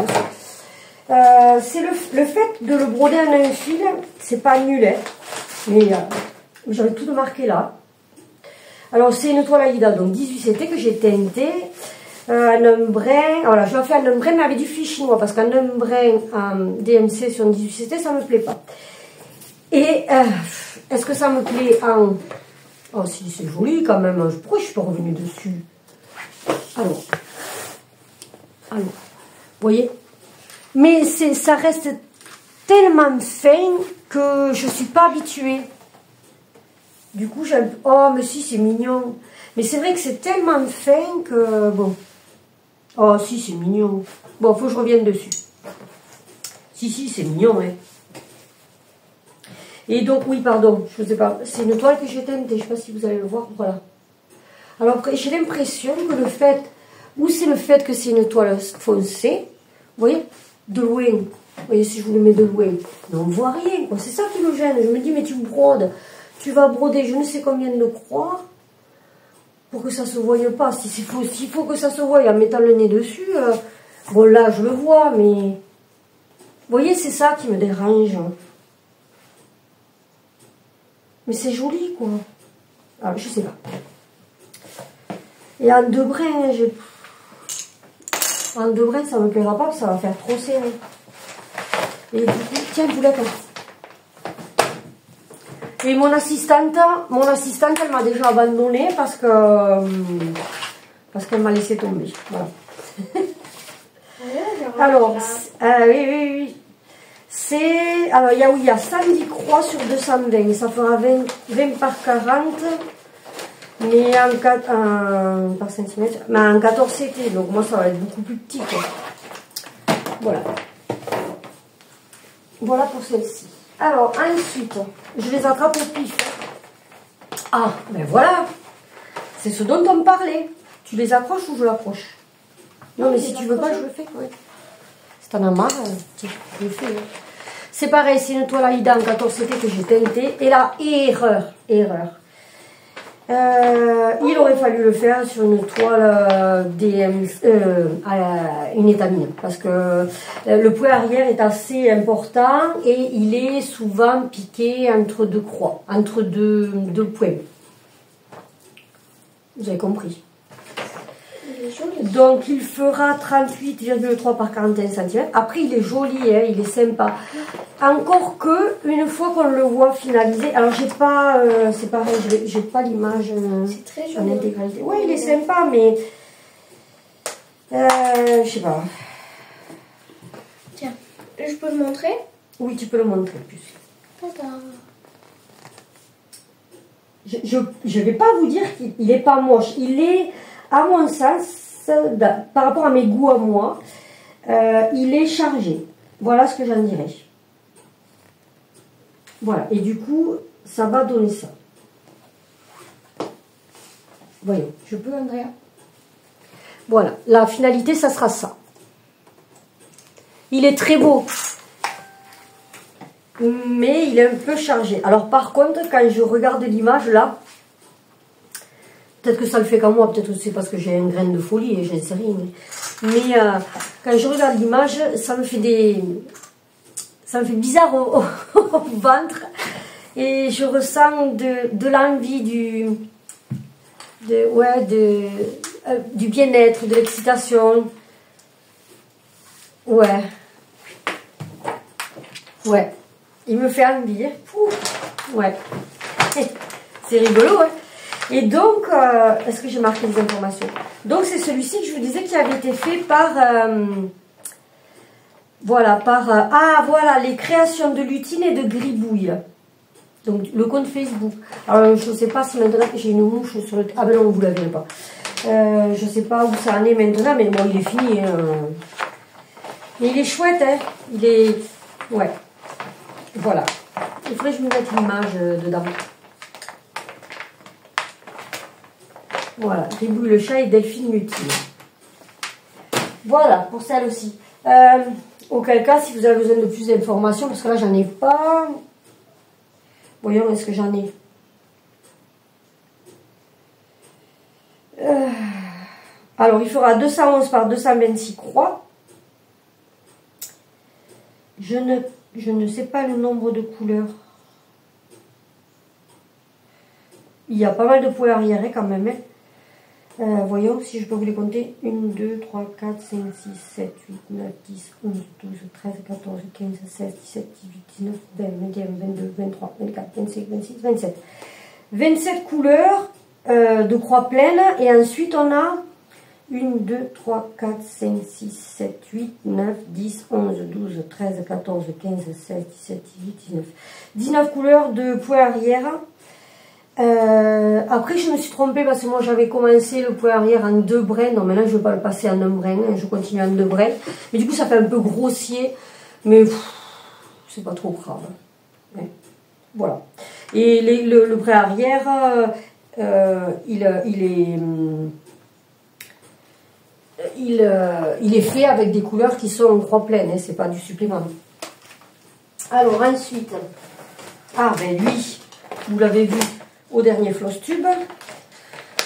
C'est le fait de le broder en un fil, c'est pas nul, hein. Mais j'avais tout marqué là. Alors, c'est une toile Aïda, donc 18CT que j'ai teinté. Un brin, voilà, je l'ai fait en brin mais avec du fil chinois parce qu'un brin en DMC sur une 18CT, ça me plaît pas. Et est-ce que ça me plaît en... Oh si, c'est joli quand même, pourquoi je suis pas revenue dessus? Alors, vous voyez? Mais ça reste tellement fin que je suis pas habituée. Du coup, j'aime... Oh, mais si, c'est mignon. Mais c'est vrai que c'est tellement fin que... Bon. Oh, si, c'est mignon. Bon, faut que je revienne dessus. Si, c'est mignon, hein. Et donc, oui, pardon, je sais pas. C'est une toile que j'ai teintée, je sais pas si vous allez le voir, voilà. Alors, j'ai l'impression que le fait... Ou c'est le fait que c'est une toile foncée, vous voyez, de loin. Vous voyez, si je vous le mets de loin, mais on ne voit rien, quoi. C'est ça qui me gêne. Je me dis, mais tu brodes. Tu vas broder je ne sais combien de croix pour que ça se voie pas. S'il faut que ça se voie en mettant le nez dessus, bon là je le vois, mais vous voyez, c'est ça qui me dérange. Mais c'est joli, quoi. Alors, je sais pas. Et en deux brins, en deux brins, ça me plaira pas, parce que ça va faire trop serré. Et du coup, tiens, boulette. Et mon assistante, elle m'a déjà abandonnée parce qu'elle m'a laissé tomber. Voilà. Alors, oui. C'est, alors il y a 110 croix sur 220, ça fera 20 par 40, mais par centimètre, mais en 14 CT, donc moi ça va être beaucoup plus petit, quoi. Voilà. Voilà pour celle-ci. Alors, ensuite, je les attrape au pif. Ah, ben voilà. C'est ce dont on me parlait. Tu les accroches ou je l'accroche? Non, mais si tu veux pas, je le fais. Ouais. Si t'en as marre, je le fais. Ouais. C'est pareil, c'est une toile Aïda en 14 CT que j'ai teintée. Et là, erreur. Il aurait fallu le faire sur une toile une étamine, parce que le point arrière est assez important et il est souvent piqué entre deux croix, entre deux points. Vous avez compris. Donc il fera 38,3 par 41 cm. Après il est joli, hein, il est sympa. Encore que, une fois qu'on le voit finalisé, alors j'ai pas, c'est pareil, j'ai pas l'image en intégralité. Oui, il est sympa, mais je sais pas. Tiens. Je peux le montrer? Oui, tu peux le montrer plus. D'accord. Je vais pas vous dire qu'il est pas moche. Il est, à mon sens, par rapport à mes goûts à moi, il est chargé. Voilà ce que j'en dirais. Voilà. Et du coup, ça va donner ça. Voyons. Je peux, Andrea? Voilà. La finalité, ça sera ça. Il est très beau. Mais il est un peu chargé. Alors par contre, quand je regarde l'image là, peut-être que ça le fait qu'à moi, peut-être que c'est parce que j'ai un grain de folie et j'en sais rien. Mais quand je regarde l'image, ça me fait bizarre au ventre. Et je ressens de l'envie, du bien-être, de l'excitation. Ouais. Ouais. Il me fait envie. Ouais. C'est rigolo, hein. Et donc, est-ce que j'ai marqué des informations? Donc, c'est celui-ci que je vous disais qui avait été fait par... voilà, voilà, les créations de lutine et de gribouille. Donc, le compte Facebook. Alors, je ne sais pas si maintenant j'ai une mouche sur le... Ah ben non, vous ne la verrez pas. Je ne sais pas où ça en est maintenant, mais bon, il est fini. Hein. Mais il est chouette, hein. Il est... Ouais. Voilà. Il faudrait que je me mette une image dedans. Voilà. Gribouille le chat et Delphine Lutine. Voilà, pour celle aussi. Auquel cas, si vous avez besoin de plus d'informations, parce que là, j'en ai pas... Voyons, est-ce que j'en ai... Alors, il fera 211 par 226 croix. Je ne sais pas le nombre de couleurs. Il y a pas mal de poids arrière quand même. Hein. Voyons si je peux vous les compter. 1, 2, 3, 4, 5, 6, 7, 8, 9, 10, 11, 12, 13, 14, 15, 16, 17, 18, 19, 20, 21, 22, 23, 24, 25, 26, 27. 27 couleurs de croix pleine. Et ensuite on a 1, 2, 3, 4, 5, 6, 7, 8, 9, 10, 11, 12, 13, 14, 15, 16, 17, 18, 19. 19 couleurs de poids arrière. Après, je me suis trompée parce que moi, j'avais commencé le poids arrière en 2 brins. Non, mais là, je ne vais pas le passer en 1 brin. Je continue en 2 brins. Mais du coup, ça fait un peu grossier. Mais c'est pas trop grave. Ouais. Voilà. Et le brin arrière, il est fait avec des couleurs qui sont en croix pleine. Hein, c'est pas du supplément. Alors, ensuite... Ah, ben lui, vous l'avez vu au dernier floss tube.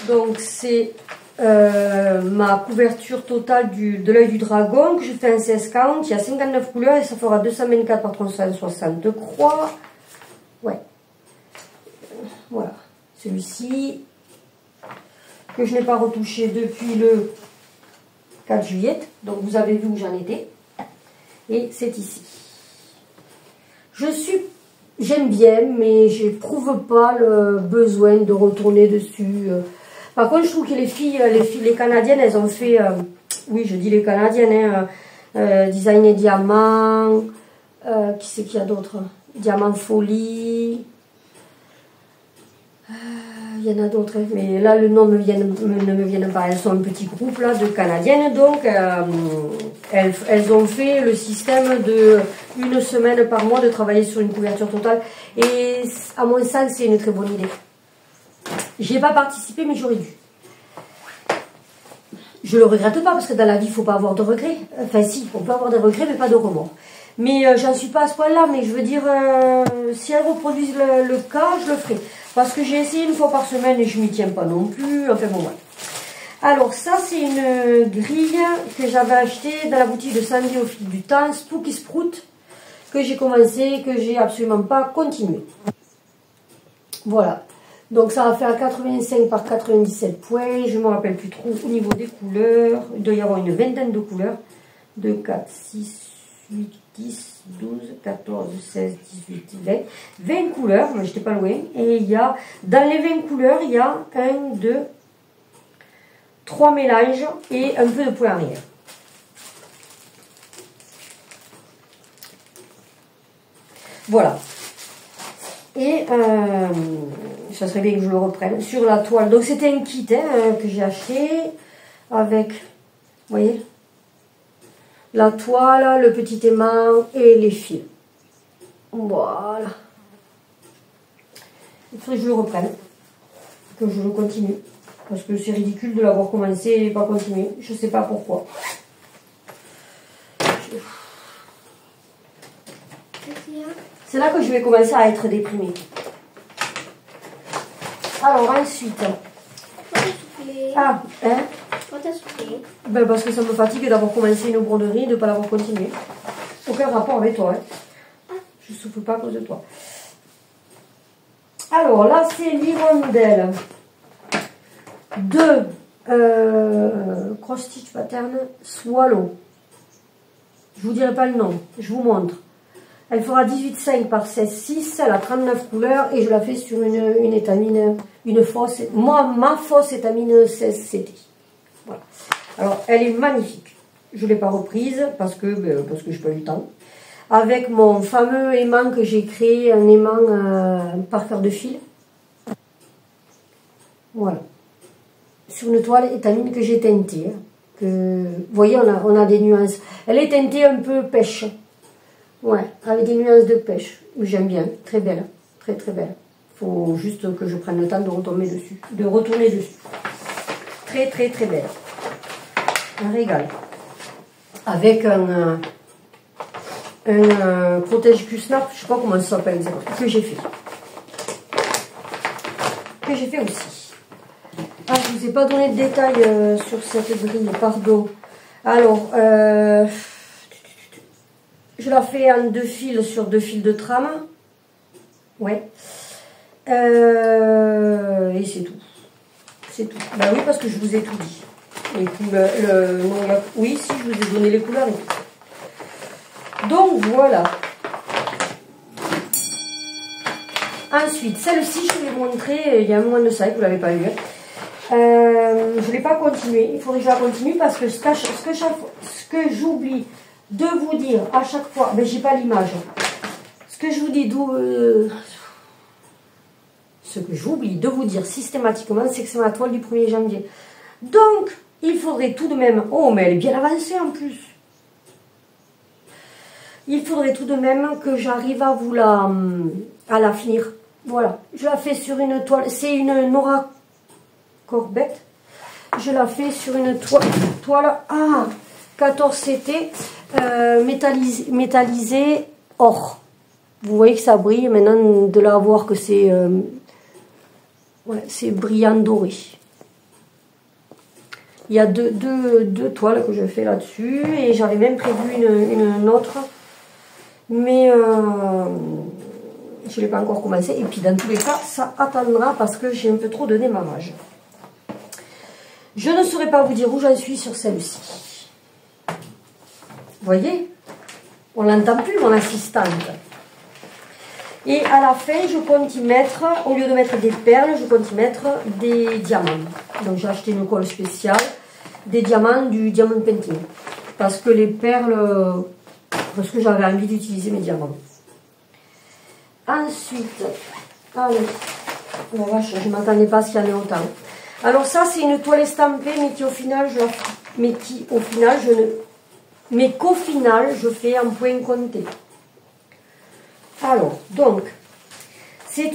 Donc c'est ma couverture totale de l'œil du dragon que je fais en 16 count. Il y a 59 couleurs et ça fera 224 par 360 croix. Ouais. Voilà. Celui-ci que je n'ai pas retouché depuis le 4 juillet. Donc vous avez vu où j'en étais. Et c'est ici. J'aime bien, mais je n'éprouve pas le besoin de retourner dessus. Par contre, je trouve que les Canadiennes, elles ont fait, oui, je dis les Canadiennes, Design et Diamant, qui c'est qu'il y a d'autres? Diamant Folie, il y en a d'autres, hein, mais là, le nom ne me vient pas. Elles sont un petit groupe là de Canadiennes, donc elles ont fait le système de 1 semaine par mois de travailler sur une couverture totale. Et à mon sens, c'est une très bonne idée. J'ai pas participé, mais j'aurais dû. Je le regrette pas, parce que dans la vie, il ne faut pas avoir de regrets. Enfin si, on peut avoir des regrets, mais pas de remords. Mais j'en suis pas à ce point-là, mais je veux dire, si elles reproduisent le cas, je le ferai. Parce que j'ai essayé 1 fois par semaine et je m'y tiens pas non plus. Enfin bon, voilà. Alors ça, c'est une grille que j'avais achetée dans la boutique de Sandy au fil du temps, Spooky Sprout, que j'ai commencé, que j'ai absolument pas continué. Voilà. Donc ça va faire 85 par 97 points. Je ne me rappelle plus trop au niveau des couleurs. Il doit y avoir une vingtaine de couleurs. 2, 4, 6, 8, 10, 12, 14, 16, 18, 20. 20 couleurs, mais j'étais pas loin. Et il y a, dans les 20 couleurs, il y a 1, 2, 3 mélanges et un peu de point arrière. Voilà. Et ça serait bien que je le reprenne sur la toile. Donc c'était un kit que j'ai acheté avec, vous voyez, la toile, le petit aimant et les fils. Voilà. Il faudrait que je le reprenne, que je le continue. Parce que c'est ridicule de l'avoir commencé et pas continuer. Je ne sais pas pourquoi. C'est là que je vais commencer à être déprimée. Alors ensuite. Ah, hein? Ben parce que ça me fatigue d'avoir commencé une broderie et de ne pas l'avoir continuée. Aucun rapport avec toi. Hein? Je ne souffle pas à cause de toi. Alors là, c'est l'hirondelle de Cross Stitch Pattern Swallow. Je vous dirai pas le nom, je vous montre. Elle fera 18,5 par 16,6, elle a 39 couleurs et je la fais sur une étamine, une fausse, ma fausse étamine 16 CT. Voilà. Alors elle est magnifique. Je ne l'ai pas reprise parce que je n'ai pas eu le temps. Avec mon fameux aimant que j'ai créé, un aimant par cœur de fil. Voilà. Sur une toile étamine que j'ai teintée. Vous voyez, on a des nuances. Elle est teintée un peu pêche. Ouais, avec des nuances de pêche. J'aime bien. Très belle. Très très belle. Il faut juste que je prenne le temps de retourner dessus. Très très très belle. Un régal. Avec un protège-cul snap, je ne sais pas comment ça s'appelle exactement, que j'ai fait. Aussi. Ah, je ne vous ai pas donné de détails sur cette grille, pardon. Alors, je la fais en 2 fils sur 2 fils de trame. Ouais. Et c'est tout. C'est tout. Ben oui, parce que je vous ai tout dit. Les couleurs, oui, si, je vous ai donné les couleurs et tout. Donc, voilà. Ensuite, celle-ci, je vais vous montrer, il y a un moment de ça, que vous ne l'avez pas vu. Je ne vais pas continuer. Il faudrait que je la continue parce que ce que j'oublie de vous dire à chaque fois, mais j'ai pas l'image. Ce que j'oublie de vous dire systématiquement, c'est que c'est ma toile du 1er janvier. Donc, il faudrait tout de même... Oh, mais elle est bien avancée en plus. Il faudrait tout de même que j'arrive à la finir. Voilà. Je la fais sur une toile. C'est une Nora Corbett. Je la fais sur une toile 14 CT métallisée or. Vous voyez que ça brille. Maintenant, de la voir que c'est c'est brillant doré. Il y a deux toiles que je fais là-dessus. Et j'avais même prévu une autre. Mais je ne l'ai pas encore commencé. Et puis dans tous les cas, ça attendra parce que j'ai un peu trop de démarrage. Je ne saurais pas vous dire où j'en suis sur celle-ci. Vous voyez? On l'entend plus, mon assistante. Et à la fin, je compte y mettre, au lieu de mettre des perles, je compte y mettre des diamants. Donc j'ai acheté une colle spéciale, des diamants, du diamant painting. Parce que les perles, parce que j'avais envie d'utiliser mes diamants. Ensuite, allez, oh la vache, je ne m'attendais pas à ce qu'il y en ait autant. Alors ça, c'est une toile estampée, mais qu'au final, je fais en point compté. Alors, donc, c'est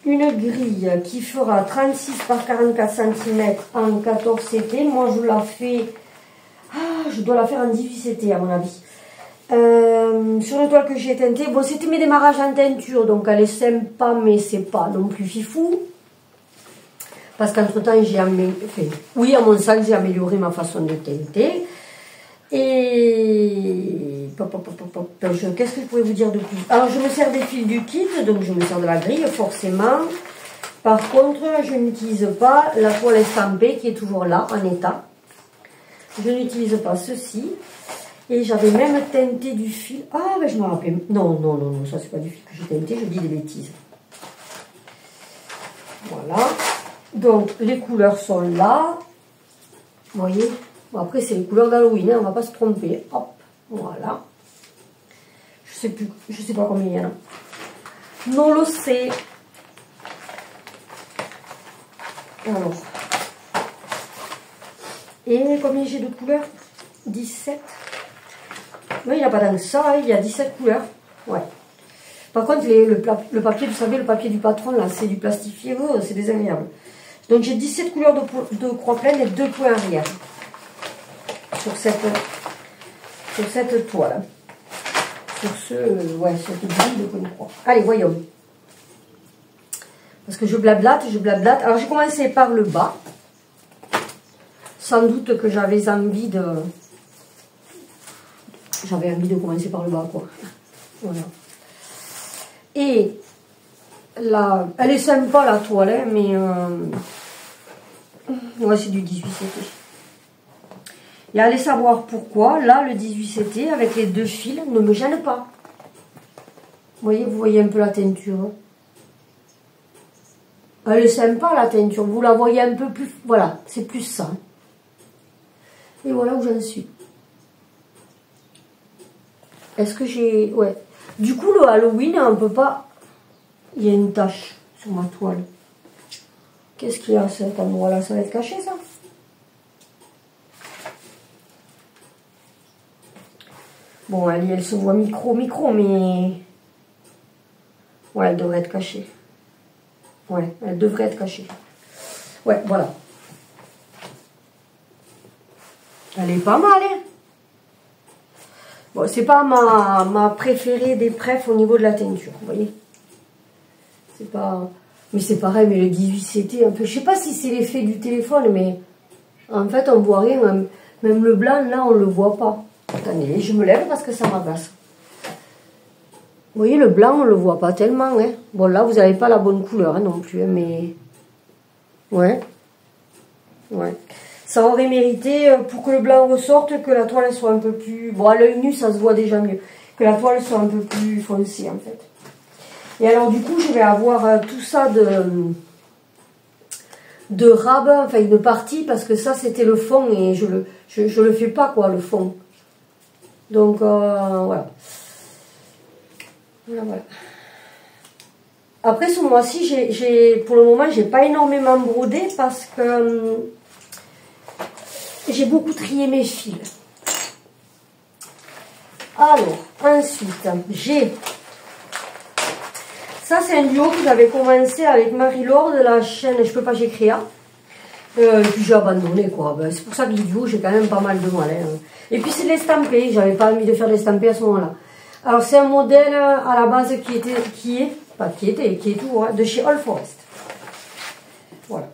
une grille qui fera 36 par 44 cm en 14 CT. Moi, je la fais... je dois la faire en 18 CT, à mon avis. Sur une toile que j'ai teintée, bon, c'était mes démarrages en teinture, donc elle est sympa, mais c'est pas non plus fifou. Parce qu'entre temps, oui, à mon sens, j'ai amélioré ma façon de teinter. Et qu'est-ce que je pourrais vous dire de plus? Alors, je me sers des fils du kit, donc je me sers de la grille, forcément. Par contre, je n'utilise pas la toile estampée qui est toujours là, en état. Je n'utilise pas ceci. Et j'avais même teinté du fil. Ah, ben je me rappelais. Non, ça c'est pas du fil que j'ai teinté, je dis des bêtises. Voilà. Donc, les couleurs sont là. Vous voyez? Bon, après, c'est les couleurs d'Halloween, hein, on ne va pas se tromper. Hop, voilà. Je sais plus, je sais pas combien il y en a. Non le sais. Alors. Et combien j'ai de couleurs? 17. Oui, il n'y a pas tant que ça, il y a 17 couleurs. Ouais. Par contre, le papier, vous savez, le papier du patron, là, c'est du plastifié, oh, c'est désagréable. Donc j'ai 17 couleurs de croix pleine et 2 points arrière. Sur cette toile. Sur cette grille de points de croix. Allez, voyons. Parce que je blablate. Alors j'ai commencé par le bas. Sans doute que j'avais envie de commencer par le bas, quoi. Voilà. Et là, elle est sympa la toile, hein, mais ouais, c'est du 18 CT. Et allez savoir pourquoi, là, le 18 CT, avec les 2 fils, ne me gêne pas. Vous voyez un peu la teinture. Elle est sympa la teinture, vous la voyez un peu plus, voilà, c'est plus ça. Et voilà où j'en suis. Est-ce que j'ai... Ouais. Du coup, le Halloween, on peut pas... Il y a une tache sur ma toile. Qu'est-ce qu'il y a à cet endroit-là? Ça va être caché, ça? Bon, elle se voit micro, mais... Ouais, elle devrait être cachée. Ouais, elle devrait être cachée. Ouais, voilà. Elle est pas mal, hein? Bon, c'est pas ma préférée des prefs au niveau de la teinture, vous voyez. C'est pas... Mais c'est pareil, mais le 18 CT, un peu... Je sais pas si c'est l'effet du téléphone, mais... En fait, on voit rien. Même le blanc, là, on le voit pas. Attendez, je me lève parce que ça m'agace. Vous voyez, le blanc, on le voit pas tellement, hein. Bon, là, vous n'avez pas la bonne couleur, hein, non plus, hein, mais... Ouais. Ouais. Ça aurait mérité, pour que le blanc ressorte, que la toile soit un peu plus... Bon, à l'œil nu, ça se voit déjà mieux. Que la toile soit un peu plus foncée, en fait. Et alors, du coup, je vais avoir tout ça de rabat, enfin, une partie, parce que ça, c'était le fond, et je le fais pas, quoi, le fond. Donc, voilà. Voilà. Après, ce mois-ci, pour le moment, j'ai pas énormément brodé, parce que... j'ai beaucoup trié mes fils. Alors, ensuite, j'ai... Ça, c'est un duo que j'avais commencé avec Marie-Laure de la chaîne Je peux pas, j'ai créé. Puis j'ai abandonné, quoi. Ben, c'est pour ça que les duos, j'ai quand même pas mal de mal. Hein. Et puis, c'est de l'estampé. J'avais pas envie de faire de l'estampé à ce moment-là. Alors, c'est un modèle à la base qui est toujours, hein, de chez All Forest. Voilà.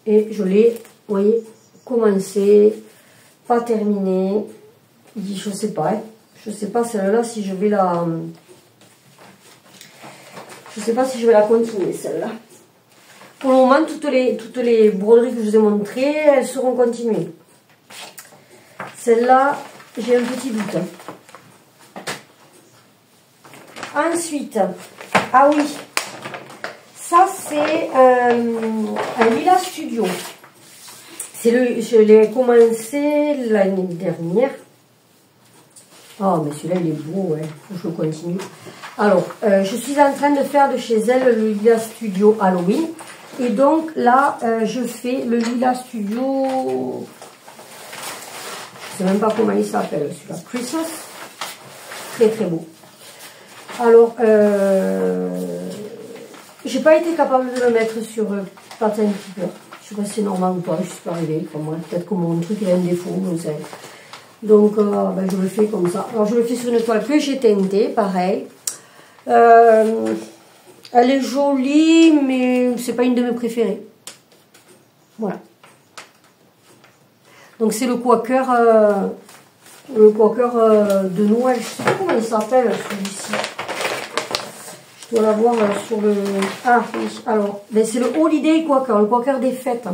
Et je l'ai, vous voyez, commencé, pas terminé. Je sais pas, hein. Je sais pas celle-là si je vais la... Je sais pas si je vais la continuer, celle-là. Pour le moment, toutes les broderies que je vous ai montrées, elles seront continuées. Celle-là, j'ai un petit doute. Ensuite, ah oui, ça c'est un Lila Studio. Je l'ai commencé l'année dernière. Oh, mais celui-là, il est beau, ouais. Faut que je continue. Alors, je suis en train de faire de chez elle le Lila Studio Halloween. Et donc, là, je fais le Lila Studio... Je ne sais même pas comment il s'appelle, celui-là. Christmas. Très, très beau. Alors, j'ai pas été capable de le mettre sur Pattern Keeper. Je sais pas si c'est normal ou pas, je suis pas arrivée. Enfin, moi, peut-être que mon truc il a un défaut, je sais. Donc, ben, je le fais comme ça. Alors, je le fais sur une toile que j'ai teintée, pareil. Elle est jolie, mais c'est pas une de mes préférées. Voilà. Donc, c'est le Quaker de Noël. Je sais pas comment il s'appelle, celui-ci. Je dois l'avoir sur le... Ah, oui. Alors, ben, c'est le Holiday Quaker, le Quaker des fêtes.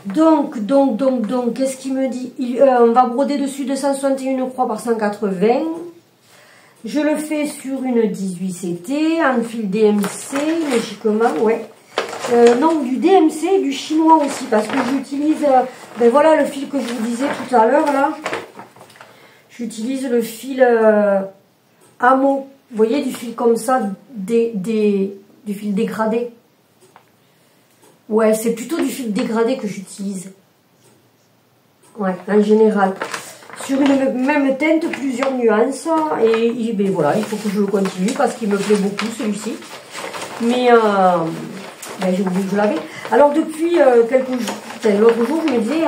Donc, qu'est-ce qu'il me dit? On va broder dessus 261 croix par 180. Je le fais sur une 18 CT, en fil DMC, logiquement, ouais. Non, du DMC et du chinois aussi, parce que j'utilise, ben voilà le fil que je vous disais tout à l'heure, là. J'utilise le fil Amo. Vous voyez, du fil comme ça, du fil dégradé. Ouais, c'est plutôt du fil dégradé que j'utilise. Ouais, en général. Sur une même teinte, plusieurs nuances. Et ben voilà, il faut que je le continue parce qu'il me plaît beaucoup celui-ci. Mais ben, j'ai oublié que je l'avais. Alors depuis quelques jours, l'autre jour, je me disais,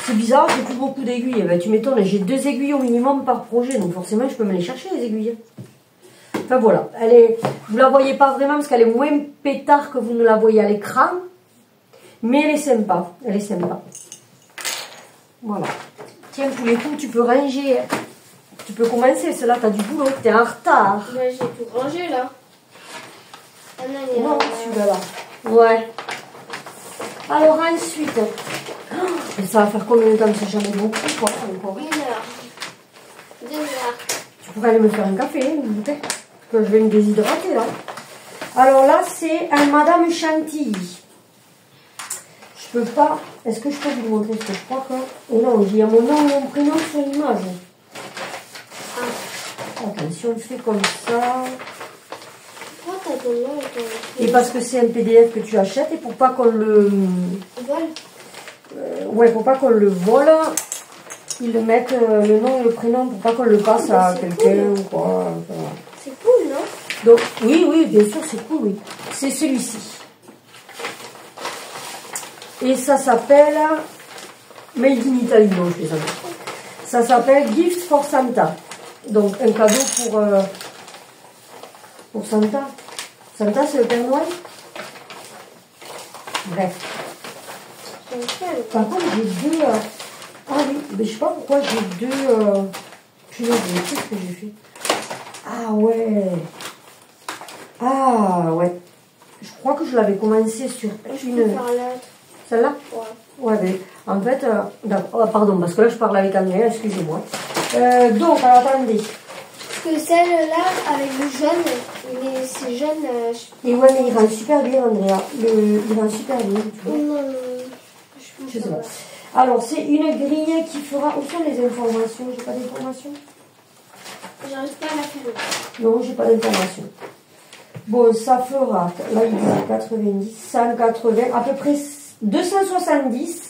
c'est bizarre, j'ai plus beaucoup d'aiguilles. Ben, tu m'étonnes, j'ai 2 aiguilles au minimum par projet. Donc forcément, je peux me les chercher, les aiguilles. Enfin voilà, vous ne la voyez pas vraiment parce qu'elle est moins pétard que vous ne la voyez à l'écran. Mais elle est sympa, elle est sympa. Voilà. Tiens, pour les coups, tu peux ranger. Tu peux commencer, cela, tu as du boulot, tu es en retard. Ouais, j'ai tout rangé là. Ah non, Non, celui-là. Là. Ouais. Alors ensuite, oh, ça va faire combien de temps? C'est jamais beaucoup, quoi, encore. 1 heure. 2 heures. Tu pourrais aller me faire un café, une bouteille. Parce que je vais me déshydrater, là. Alors là, c'est un Madame Chantilly. Je peux pas... Est-ce que je peux vous montrer? Parce que je crois que... Oh non, il y a mon nom et mon prénom sur l'image. Ah. Attends, si on le fait comme ça... Pourquoi t'as ton nom et ton... Et parce que c'est un PDF que tu achètes et pour pas qu'on le... Vol ouais, pour pas qu'on le vole, ils le mettent le nom et le prénom pour pas qu'on le passe à quelqu'un ou quoi. Voilà. C'est cool, non? Donc, oui, oui, bien sûr, c'est cool, oui. C'est celui-ci. Et ça s'appelle Made in Italy, non, je les avais. Ça s'appelle Gift for Santa. Donc, un cadeau pour Santa. Santa, c'est le Père Noël. Bref. Par contre, j'ai 2... ah oui, mais je sais pas pourquoi j'ai 2... qu'est-ce que j'ai fait? Ah ouais. Ah ouais. Je crois que je l'avais commencé sur une... Celle-là? Ouais. Ouais, mais en fait... oh, pardon, parce que là, je parle avec Andrea, excusez-moi. Donc, alors, attendez. Parce que celle-là, avec le jaune, c'est jaune... Et ouais, mais il rend super bien, Andrea. Il rend super bien, tu vois. Non, je sais pas. Alors, c'est une grille qui fera... Où sont les informations? J'ai pas d'informations? J'arrive pas à la faire. Non, j'ai pas d'informations. Bon, ça fera... Là, il dit 90, 180, à peu près 270.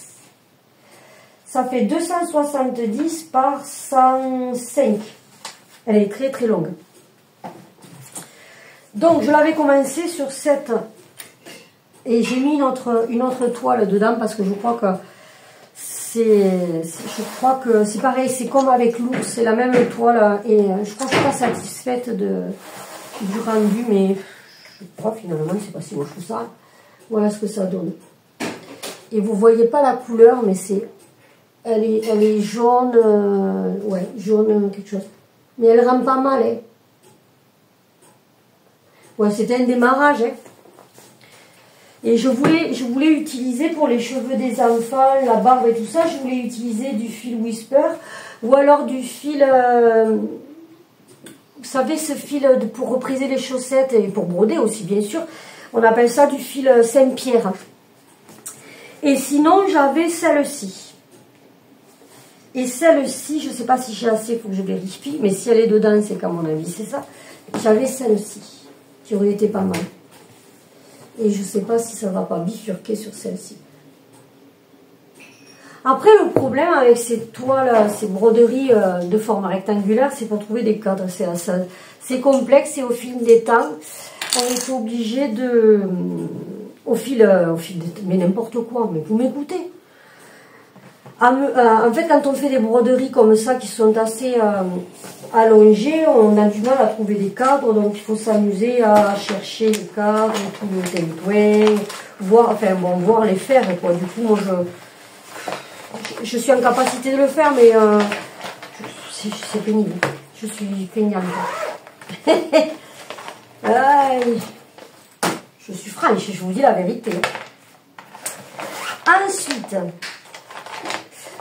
Ça fait 270 par 105. Elle est très très longue. Donc, je l'avais commencé sur cette... Et j'ai mis une autre toile dedans parce que je crois que c'est pareil, c'est comme avec l'ours, c'est la même toile. Et je crois que je ne suis pas satisfaite du rendu, mais je crois finalement c'est pas si moche que ça. Voilà ce que ça donne. Et vous voyez pas la couleur, mais elle est jaune, ouais, jaune quelque chose. Mais elle rend pas mal, hein. Ouais, c'était un démarrage, hein. Et je voulais utiliser pour les cheveux des enfants, la barbe et tout ça, je voulais utiliser du fil Whisper ou alors du fil, vous savez, ce fil pour repriser les chaussettes et pour broder aussi, bien sûr. On appelle ça du fil Saint-Pierre. Et sinon, j'avais celle-ci. Et celle-ci, je ne sais pas si j'ai assez, il faut que je vérifie, mais si elle est dedans, c'est qu'à mon avis, c'est ça. J'avais celle-ci, qui aurait été pas mal. Et je ne sais pas si ça ne va pas bifurquer sur celle-ci. Après, le problème avec ces toiles, ces broderies de forme rectangulaire, c'est pour trouver des cadres. C'est complexe et au fil des temps, on est obligé de... mais n'importe quoi, mais vous m'écoutez. En fait, quand on fait des broderies comme ça, qui sont assez allongées, on a du mal à trouver des cadres, donc il faut s'amuser à chercher les cadres, tout le tintouin, voir les faire, quoi. Du coup, moi, je suis en capacité de le faire, mais c'est pénible. Je suis feignante. Aïe. Je suis franche, je vous dis la vérité. Ensuite...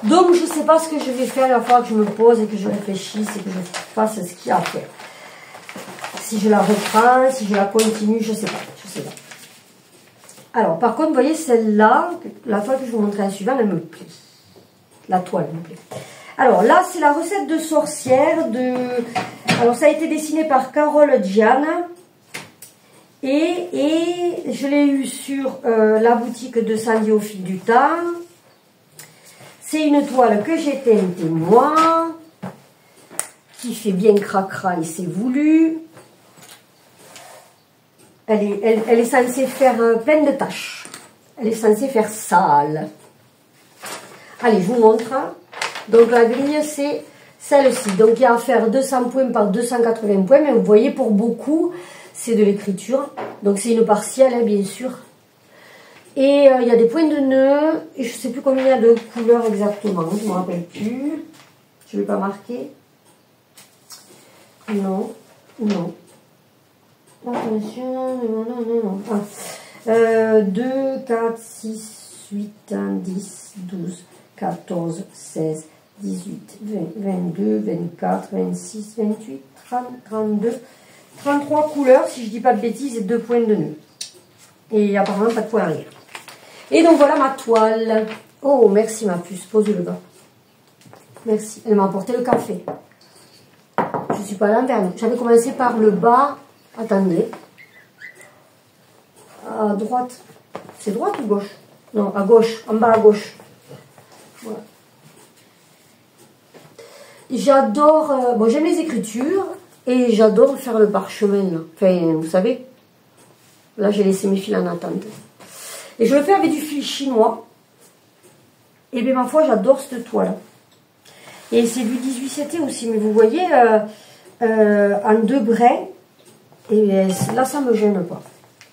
Donc, je ne sais pas ce que je vais faire, il va falloir que je me pose et que je réfléchisse et que je fasse ce qu'il y a à faire. Si je la reprends, si je la continue, je ne sais pas. Alors, par contre, vous voyez, celle-là, la fois que je vous montrerai la suivante, elle me plaît. La toile me plaît. Alors là, c'est la recette de sorcière de... Alors ça a été dessiné par Carole Gianna. Et je l'ai eu sur la boutique de Sandy au fil du temps. C'est une toile que j'ai teintée moi, qui fait bien cracra et c'est voulu. Elle est censée faire plein de taches. Elle est censée faire sale. Allez, je vous montre. Donc la grille, c'est celle-ci. Donc il y a à faire 200 points par 280 points. Mais vous voyez, pour beaucoup, c'est de l'écriture. Donc c'est une partielle, hein, bien sûr. Et il y a des points de nœud. Et je ne sais plus combien il y a de couleurs exactement. Je ne me rappelle plus. Je ne vais pas marquer. Non. Non. Attention. Non. Ah. 2, 4, 6, 8, 10, 12, 14, 16, 18, 20, 22, 24, 26, 28, 30, 32, 33 couleurs, si je ne dis pas de bêtises, et 2 points de nœud. Et apparemment pas de points arrière. Et donc voilà ma toile. Oh, merci ma puce, pose le bas. Merci, elle m'a apporté le café. Je ne suis pas à l'interne. J'avais commencé par le bas. Attendez. À droite. C'est droite ou gauche? Non, à gauche, en bas à gauche. Voilà. J'adore, bon, j'aime les écritures et j'adore faire le parchemin. Là. Enfin, vous savez, là j'ai laissé mes fils en attente. Et je le fais avec du fil chinois. Et bien ma foi, j'adore cette toile. Et c'est du 18-7 aussi, mais vous voyez, en 2 brins. Et là, ça me gêne pas.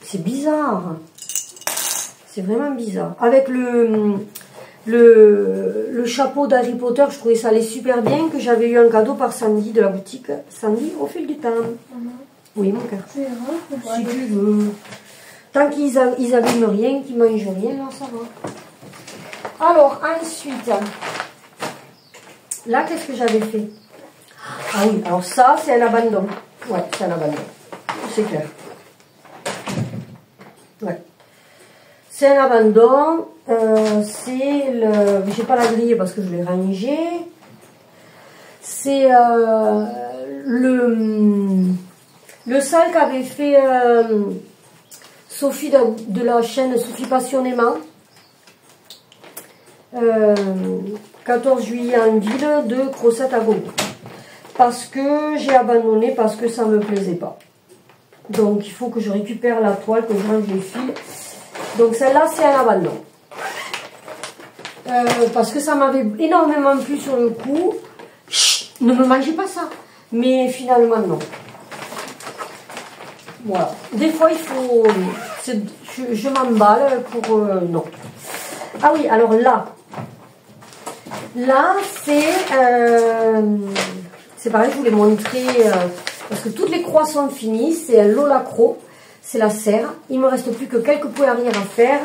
C'est bizarre. C'est vraiment bizarre. Avec le chapeau d'Harry Potter, je trouvais ça allait super bien, que j'avais eu un cadeau par Sandy de la boutique Sandy au fil du temps. Oui, mon cœur. Si tu veux. Tant qu'ils n'abîment rien, qu'ils ne mangent rien, là, ça va. Alors, ensuite, là, qu'est-ce que j'avais fait? Ah oui, alors ça, c'est un abandon. Ouais, c'est un abandon. C'est clair. Ouais. C'est un abandon. C'est le... J'ai pas la grille parce que je l'ai rangé. C'est le sac qu'avait fait Sophie de la chaîne Sophie Passionnément. 14 juillet en ville de Crosette à Gogo. Parce que j'ai abandonné, parce que ça me plaisait pas. Donc il faut que je récupère la toile, que je range les fils. Donc celle-là, c'est un abandon. Parce que ça m'avait énormément plu sur le coup. Chut, ne me mangez pas ça. Mais finalement, non. Voilà. Des fois, il faut... Je m'emballe pour... non. Ah oui, alors là. Là, c'est pareil, je vous l'ai montré... parce que toutes les croix sont finies. C'est un Lolacro. C'est la serre. Il me reste plus que quelques points arrière à faire.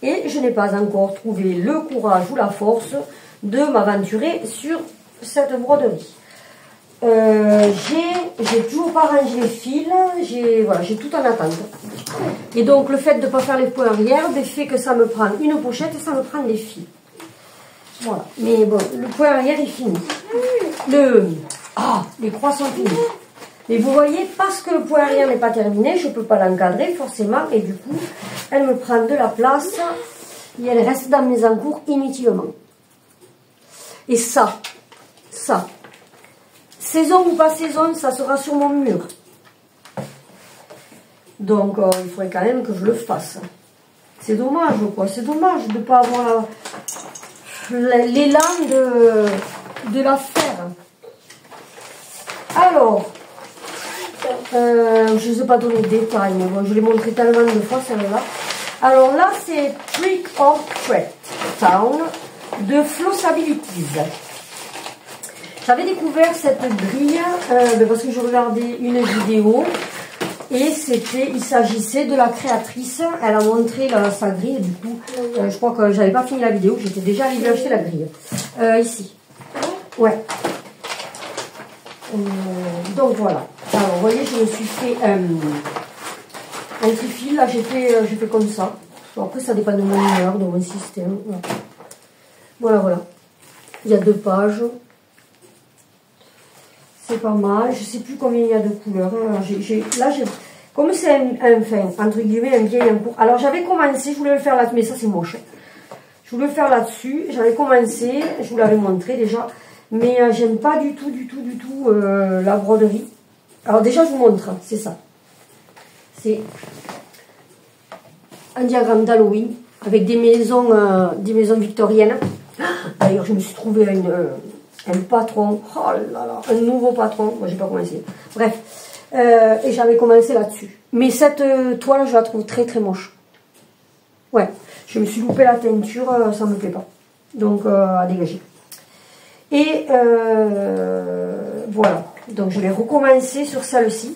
Et je n'ai pas encore trouvé le courage ou la force de m'aventurer sur cette broderie. J'ai toujours pas rangé les fils. Voilà, j'ai tout en attente. Et donc le fait de ne pas faire les points arrière fait que ça me prend une pochette et ça me prend des fils. Voilà. Mais bon, le point arrière est fini. Les croix sont finies. Mais vous voyez, parce que le point arrière n'est pas terminé, je ne peux pas l'encadrer forcément. Et du coup, elle me prend de la place et elle reste dans mes encours inutilement. Et ça, saison ou pas saison, ça sera sur mon mur. Donc, il faudrait quand même que je le fasse. C'est dommage, quoi. C'est dommage de ne pas avoir l'élan de la faire. Alors... je ne vous ai pas donné de détails, mais bon, je l'ai montré tellement de fois, celle-là. Alors là, c'est Trick or Treat Town de Flossabilities. J'avais découvert cette grille parce que je regardais une vidéo et il s'agissait de la créatrice. Elle a montré sa grille, du coup, je crois que j'avais pas fini la vidéo, j'étais déjà arrivée à acheter la grille. Ici. Ouais. Donc voilà. Alors, vous voyez, je me suis fait un trifil. Là, j'ai fait comme ça. Bon, après, ça dépend de mon humeur, de mon système. Voilà. Il y a 2 pages. C'est pas mal. Je sais plus combien il y a de couleurs. Là, comme c'est entre guillemets, un vieil embout. Alors, j'avais commencé, je voulais le faire là, mais ça, c'est moche. Je voulais le faire là-dessus. J'avais commencé, je vous l'avais montré déjà. Mais j'aime pas du tout la broderie. Alors, déjà, je vous montre. C'est ça. C'est un diagramme d'Halloween avec des maisons victoriennes. D'ailleurs, je me suis trouvé un patron. Oh là là, un nouveau patron. Moi, j'ai pas commencé. Bref. Et j'avais commencé là-dessus. Mais cette toile, je la trouve très très moche. Ouais, je me suis loupé la teinture, ça me plaît pas. Donc, à dégager. Et voilà. Donc, je vais recommencer sur celle-ci.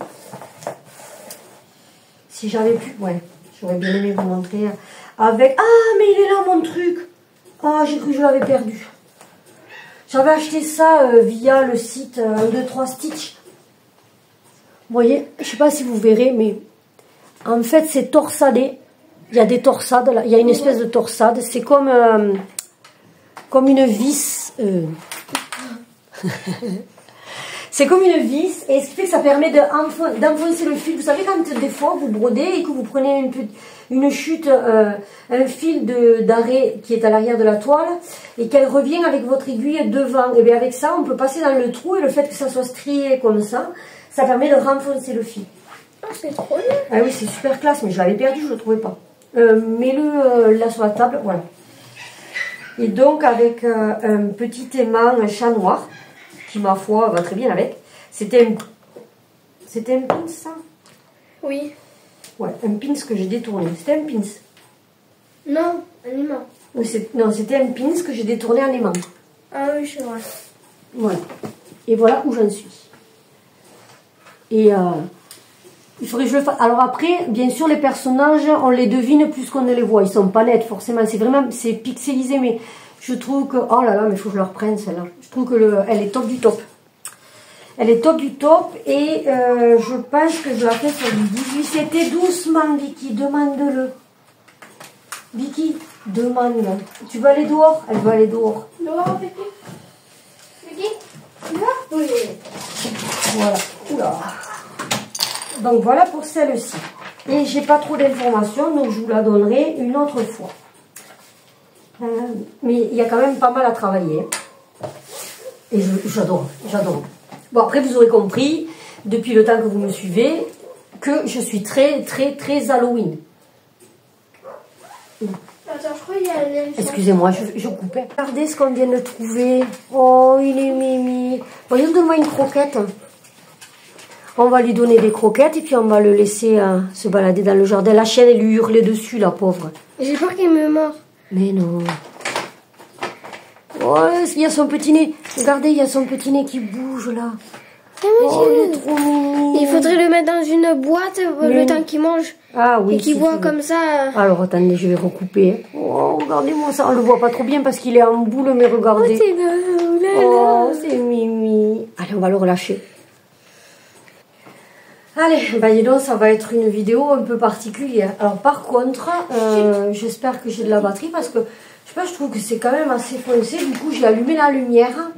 Si j'avais pu, ouais, j'aurais bien aimé vous montrer. Avec, ah, mais il est là mon truc. Ah, j'ai cru que je l'avais perdu. J'avais acheté ça via le site 1, 2, 3 Stitch. Vous voyez, je ne sais pas si vous verrez, mais en fait, c'est torsadé. Il y a des torsades, là. Il y a une espèce de torsade. C'est comme une vis. C'est comme une vis. Et ce qui fait que ça permet d'enfoncer le fil. Vous savez, quand des fois, vous brodez et que vous prenez une chute, un fil d'arrêt qui est à l'arrière de la toile et qu'elle revient avec votre aiguille devant. Et bien avec ça, on peut passer dans le trou et le fait que ça soit strié comme ça permet de renfoncer le fil. Oh, c'est trop bien. Ah oui, c'est super classe, mais je l'avais perdu, je ne le trouvais pas. Mets-le là sur la table, voilà. Et donc avec un petit aimant, un chat noir, qui ma foi va très bien avec. C'était un pins, ça? Oui. Ouais, un pins que j'ai détourné. C'était un pins. Non, un aimant. Non, c'était un pins que j'ai détourné en aimant. Ah oui, c'est vrai. Voilà. Et voilà où j'en suis. Et il faudrait que je le fasse. Alors après, bien sûr, les personnages, on les devine plus qu'on ne les voit. Ils sont pas nets, forcément. C'est pixelisé, mais je trouve que... Oh là là, mais il faut que je le reprenne, celle-là. Je trouve que elle est top du top. Elle est top du top. Et je pense que je la fais sur du 18. C'était doucement, Vicky. Demande-le. Vicky, demande. Tu vas aller dehors? Elle va aller dehors. Dehors, Vicky. Vicky, tu vas? Oui. Voilà. Oula. Donc voilà pour celle-ci. Et j'ai pas trop d'informations, donc je vous la donnerai une autre fois. Mais il y a quand même pas mal à travailler. Et j'adore, j'adore. Bon, après vous aurez compris, depuis le temps que vous me suivez, que je suis très, très, très Halloween. Attends, je crois qu'il y a l'éléphant. Excusez-moi, je coupais. Regardez ce qu'on vient de trouver. Oh, il est mimi. Voyez, donne-moi une croquette. On va lui donner des croquettes et puis on va le laisser se balader dans le jardin. La chienne, elle lui hurlait dessus, la pauvre. J'ai peur qu'il me mord. Mais non. Oh, il y a son petit nez. Regardez, il y a son petit nez qui bouge là. Oh, il est trop mignon. Il faudrait le mettre dans une boîte le temps qu'il mange. Ah oui. Et qu'il voit comme ça. Alors attendez, je vais recouper. Oh, regardez-moi ça. On le voit pas trop bien parce qu'il est en boule, mais regardez. Oh, c'est mimi. Allez, on va le relâcher. Allez, ben dis donc, ça va être une vidéo un peu particulière. Alors par contre, j'espère que j'ai de la batterie parce que je sais pas, je trouve que c'est quand même assez foncé. Du coup, j'ai allumé la lumière.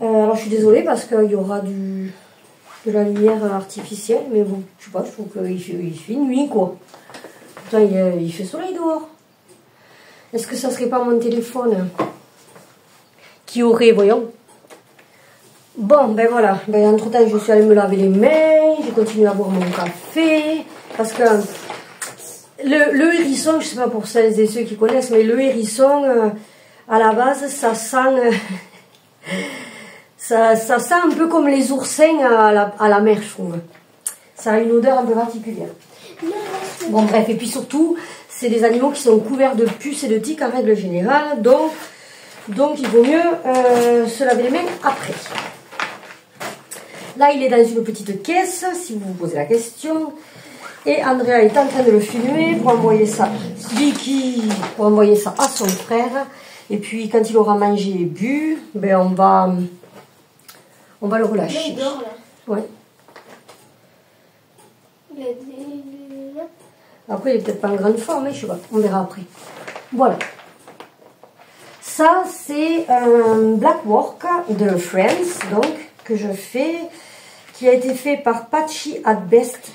Alors je suis désolée parce qu'il y aura de la lumière artificielle, mais bon, je sais pas, je trouve qu'il fait nuit quoi. Pourtant, il fait soleil dehors. Est-ce que ça serait pas mon téléphone qui aurait, voyons. Bon, ben voilà. Ben, entre temps, je suis allée me laver les mains. J'ai continué à boire mon café. Parce que le hérisson, je sais pas pour celles et ceux qui connaissent, mais le hérisson, à la base, ça sent... ça sent un peu comme les oursins à la mer, je trouve. Ça a une odeur un peu particulière. Bon, bref. Et puis surtout, c'est des animaux qui sont couverts de puces et de tiques en règle générale. Donc il vaut mieux se laver les mains après. Là, il est dans une petite caisse, si vous vous posez la question. Et Andrea est en train de le filmer pour envoyer ça, Vicky, pour envoyer ça à son frère. Et puis, quand il aura mangé et bu, ben on va le relâcher. Il dort, là. Ouais. Il a des... Après, il est peut-être pas en grande forme, mais je sais pas. On verra après. Voilà. Ça, c'est un Black Work de Friends, donc. que je fais, qui a été fait par Patchy at Best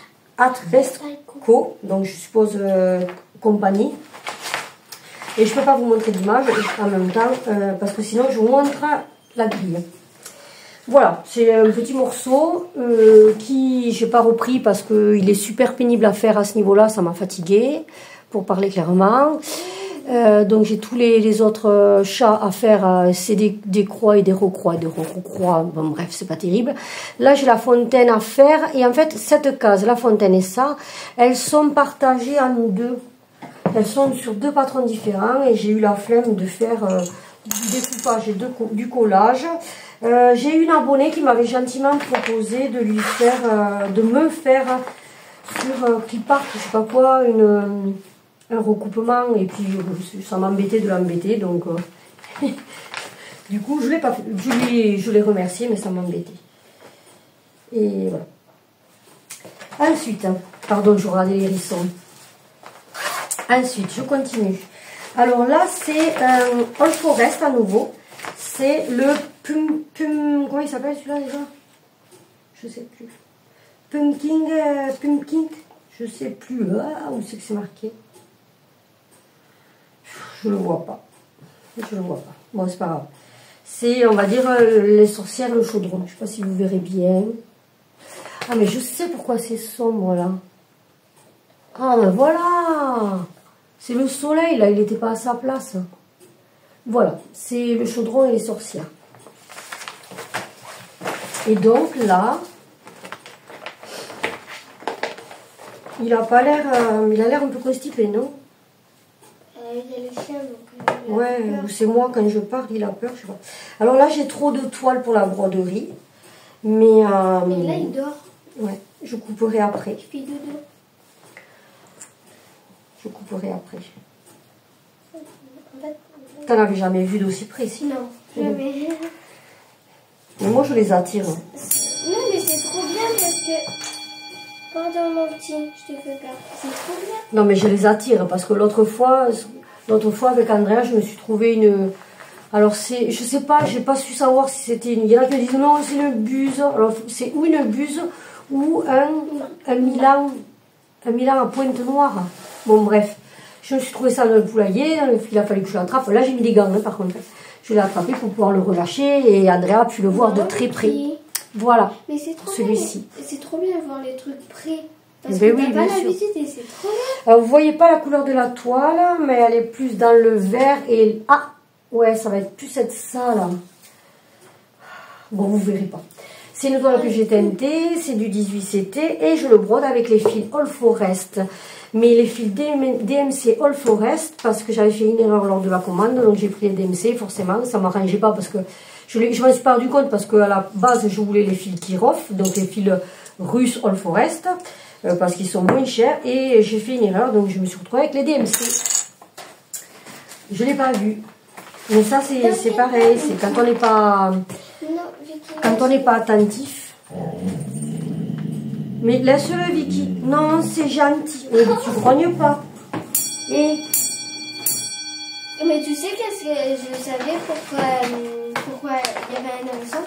Co. Donc je suppose compagnie. Et je ne peux pas vous montrer l'image en même temps parce que sinon je vous montre la grille. Voilà, c'est un petit morceau qui je n'ai pas repris parce qu'il est super pénible à faire à ce niveau-là, ça m'a fatiguée, pour parler clairement. Donc j'ai tous les autres chats à faire, c'est des croix et des recroix et des recroix, bon bref, c'est pas terrible. Là j'ai la fontaine à faire et en fait cette case, la fontaine et ça, elles sont partagées en deux. Elles sont sur deux patrons différents et j'ai eu la flemme de faire du découpage et du collage. J'ai une abonnée qui m'avait gentiment proposé de lui faire, de me faire sur Clipart, je sais pas quoi, un recoupement et puis ça m'embêtait de l'embêter donc du coup je l'ai pas fait. Je l'ai remercié mais ça m'embêtait. Et voilà. Ensuite, pardon, je regardais les hérissons. Ensuite, je continue. Alors là, c'est All Forest à nouveau. C'est le comment il s'appelle celui-là déjà? Je sais plus. Pumpkin, je sais plus. Ah, où c'est que c'est marqué? Je le vois pas. Je le vois pas. Bon, c'est pas grave. C'est, on va dire, les sorcières, le chaudron. Je sais pas si vous verrez bien. Ah, mais je sais pourquoi c'est sombre là. Ah, ben voilà! C'est le soleil, là, il n'était pas à sa place. Voilà, c'est le chaudron et les sorcières. Et donc, là, il a pas l'air... il a l'air un peu constipé, non? Il y a le chien, donc... Ouais, c'est moi, quand je parle, il a peur, je sais pas. Alors là, j'ai trop de toile pour la broderie. Mais là, il dort. Ouais, je couperai après. Il fait dodo. Je couperai après. T'en avais jamais vu d'aussi précis? Non, jamais. Mais moi, je les attire. Non, mais c'est trop bien parce que... Pardon, mon petit, je te fais peur. C'est trop bien. Non, mais je les attire parce que l'autre fois avec Andrea, je me suis trouvé une... Alors, c'est, je sais pas, j'ai pas su savoir si c'était une... Il y en a qui me disent non, c'est une buse. Alors, c'est ou une buse ou un Milan à pointe noire. Bon, bref. Je me suis trouvé ça dans le poulailler, il a fallu que je l'attrape. Là, j'ai mis des gants, hein, par contre. Je l'ai attrapé pour pouvoir le relâcher et Andrea a pu le voir de très près. Voilà. Mais c'est trop celui-ci. C'est trop bien de voir les trucs près. Parce Ben que oui, t'as pas bien sûr. l'habitude et c'est trop bien. Alors, vous voyez pas la couleur de la toile, mais elle est plus dans le vert et... Ah, ouais, ça va être plus être ça, là. Bon, vous verrez pas. C'est une toile que j'ai teintée, c'est du 18 CT et je le brode avec les fils All Forest. Mais les fils DMC All Forest, parce que j'avais fait une erreur lors de la commande, donc j'ai pris les DMC, forcément, ça m'arrangeait pas parce que je m'en suis pas rendu compte parce qu'à la base, je voulais les fils Kirov, donc les fils russes All Forest, parce qu'ils sont moins chers, et j'ai fait une erreur, donc je me suis retrouvée avec les DMC. Je l'ai pas vu. Mais ça, c'est pareil, c'est quand on n'est pas... Quand on n'est pas attentif. Mais laisse-le, Vicky. Non, c'est gentil. Et tu grognes pas. Et... Mais tu sais qu'est-ce que je savais pourquoi il y avait un hérisson?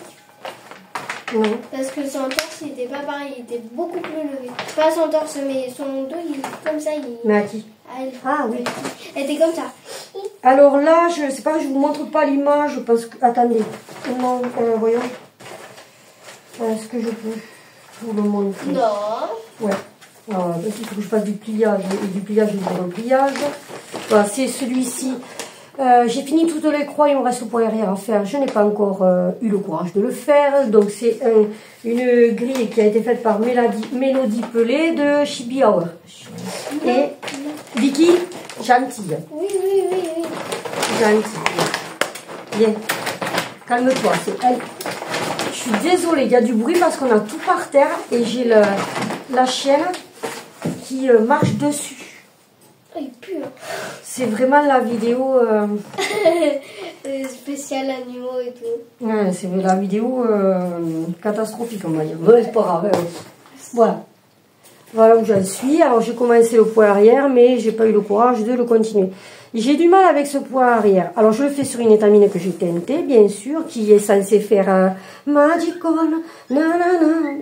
Non. Parce que son torse, il était pas pareil. Il était beaucoup plus levé. Pas son torse, mais son dos, il était comme ça. Mais à qui? Ah oui. Elle était comme ça. Alors là, je sais pas, je vous montre pas l'image parce que... Attendez. Non, voyons. Est-ce que je peux vous le montrer? Non. Ouais. Alors, il faut que je fasse du pliage. Et du pliage, je vais faire un pliage. Voilà, c'est celui-ci. J'ai fini toutes les croix, il me reste le point arrière à faire. Je n'ai pas encore eu le courage de le faire. Donc, c'est une grille qui a été faite par Mélodie Pelé de Chibi Hour. Et Vicky, gentille. Oui. Gentille. Viens. Calme-toi, c'est elle. Je suis désolée, il y a du bruit parce qu'on a tout par terre et j'ai la chienne qui marche dessus. Oh, il pue. C'est vraiment la vidéo... Spécial animaux et tout. Ouais, c'est la vidéo catastrophique, on va dire. Mais c'est pas grave. Voilà. Voilà où j'en suis. Alors j'ai commencé le poil arrière, mais j'ai pas eu le courage de le continuer. J'ai du mal avec ce point arrière. Alors, je le fais sur une étamine que j'ai teintée, bien sûr, qui est censée faire un Magical, nanana.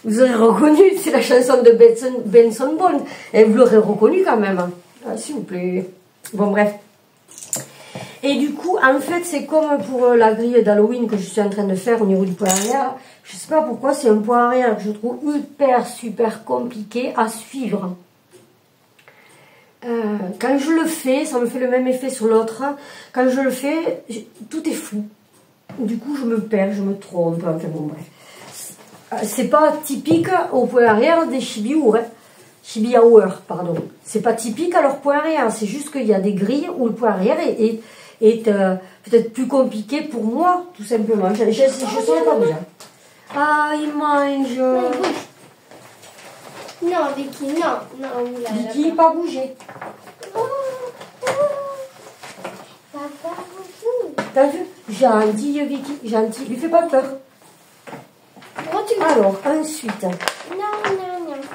Vous aurez reconnu, c'est la chanson de Benson Boone. Et vous l'aurez reconnu quand même. Ah, s'il vous plaît. Bon, bref. Et du coup, en fait, c'est comme pour la grille d'Halloween que je suis en train de faire au niveau du point arrière. Je sais pas pourquoi, c'est un point arrière que je trouve hyper, super compliqué à suivre. Quand je le fais, ça me fait le même effet sur l'autre. Quand je le fais, tout est flou. Du coup, je me perds, je me trompe. Enfin bon, bref. C'est pas typique au point arrière des Shibiaur, pardon. C'est pas typique à leur point arrière. C'est juste qu'il y a des grilles où le point arrière est peut-être plus compliqué pour moi, tout simplement. Je ne saurais pas bien. Ah, il mange. Non, Vicky, non. Non, Vicky, pas bouger. T'as vu? Gentil, Vicky, gentil. Lui fais pas peur. Alors, ensuite. Non.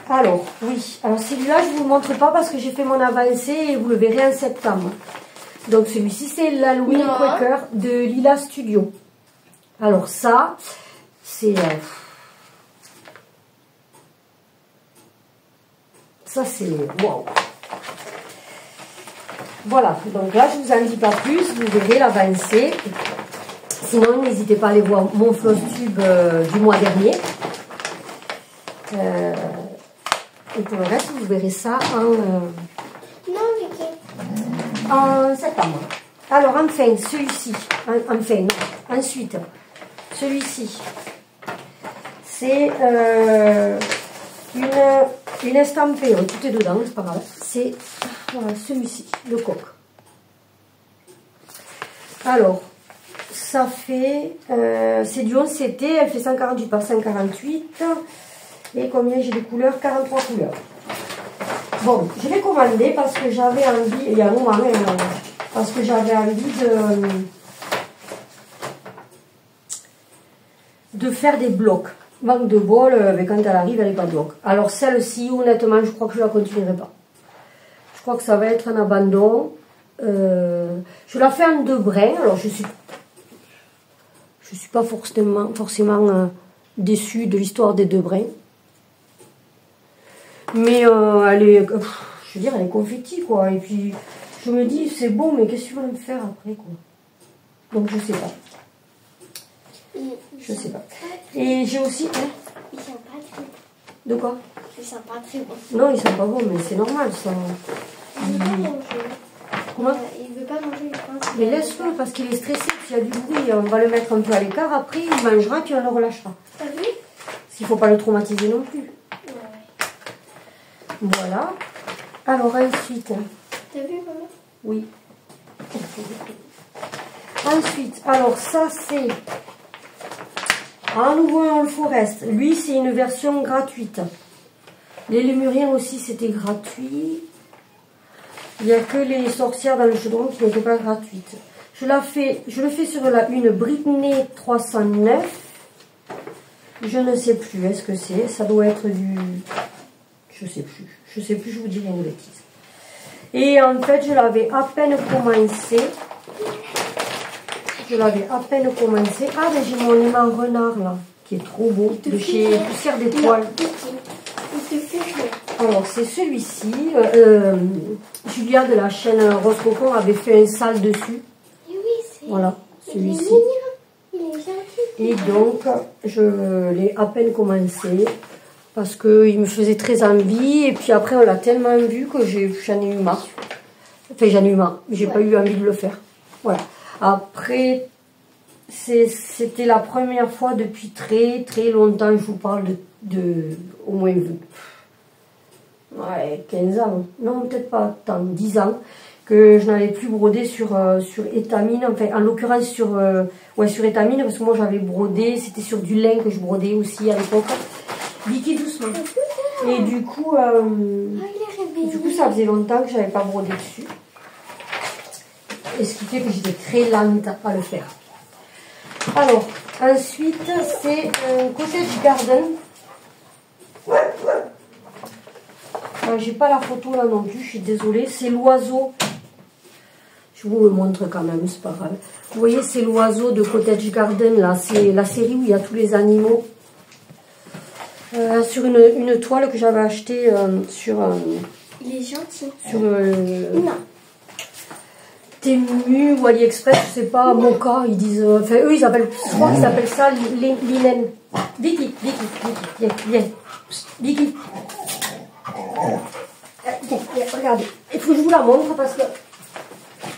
Alors, oui. Alors, celui-là, je ne vous le montre pas parce que j'ai fait mon avancée et vous le verrez en septembre. Donc, celui-ci, c'est l'Halloween Quaker de Lila Studio. Alors, ça, c'est... ça, c'est... Wow. Voilà. Donc là, je ne vous en dis pas plus. Vous verrez l'avancée. Sinon, n'hésitez pas à aller voir mon floss tube du mois dernier. Et pour le reste, vous verrez ça en septembre. Alors, enfin, celui-ci. Ensuite, celui-ci. C'est une estampée. Tout est dedans, c'est pas grave. C'est voilà, celui-ci, le coq. Alors, ça fait... c'est du 11CT, elle fait 148 par 148. Et combien j'ai de couleurs? 43 couleurs. Bon, je l'ai commandé parce que j'avais envie, il y a un moment, parce que j'avais envie de faire des blocs. Manque de bol, mais quand elle arrive, elle n'est pas de bloc. Alors celle-ci, honnêtement, je crois que je la continuerai pas. Je crois que ça va être un abandon. Je la fais en 2 brins. Alors je suis pas forcément déçue de l'histoire des 2 brins. Mais elle est, je veux dire, elle est confetti, quoi. Et puis, je me dis, c'est bon, mais qu'est-ce que tu vas me faire après, quoi. Donc, je sais pas. Je sais pas. Et j'ai aussi... Hein, ils sont pas très bons. De quoi? Ils sont pas très bons. Non, ils sont pas bons, mais c'est normal, ça. Il veut pas manger. Comment? Il veut pas manger, je pense. Mais laisse-le, parce qu'il est stressé, s'il y a du bruit, on va le mettre un peu à l'écart. Après, il mangera, puis on le relâchera. T'as vu? S'il faut pas le traumatiser non plus. Voilà. Alors ensuite... T'as vu, maman? Oui. Ensuite, alors ça c'est... À nouveau un Forest. Lui, c'est une version gratuite. Les Lémuriens aussi, c'était gratuit. Il n'y a que les sorcières dans le chaudron qui n'étaient pas gratuites. Je le fais sur une Britney 309. Je ne sais plus, est-ce que c'est? Ça doit être du... Je sais plus, je vous dirai une bêtise. Et en fait, je l'avais à peine commencé. Ah, mais j'ai mon aimant renard là, qui est trop beau, de chez Poussière d'étoiles. Alors, c'est celui-ci. Julia de la chaîne Rose Cocon avait fait un sale dessus. Voilà, celui-ci. Et donc, je l'ai à peine commencé. Parce qu'il me faisait très envie. Et puis après, on l'a tellement vu que j'en ai eu marre. Enfin, j'en ai eu marre. J'ai pas eu envie de le faire. Voilà. Après, c'était la première fois depuis très très longtemps. Je vous parle de au moins 15 ans. Non, peut-être pas tant. 10 ans. Que je n'avais plus brodé sur étamine. Enfin, en l'occurrence sur étamine. Parce que moi, j'avais brodé. C'était sur du lin que je brodais aussi à l'époque. Vicky, doucement. Et du coup, ça faisait longtemps que je n'avais pas brodé dessus. Et ce qui fait que j'étais très lente à le faire. Alors, ensuite, c'est Cottage Garden. J'ai pas la photo là non plus, je suis désolée. C'est l'oiseau. Je vous le montre quand même, c'est pas grave. Vous voyez, c'est l'oiseau de Cottage Garden là. C'est la série où il y a tous les animaux. Sur une toile que j'avais achetée sur... Il est gentil. Sur Non. Temu ou AliExpress, je sais pas, Mocha, ils disent... Enfin, eux, ils appellent... Je crois qu'ils appellent ça linen. Vicky, viens. Psst, Vicky. Viens, regardez. Il faut que je vous la montre parce que...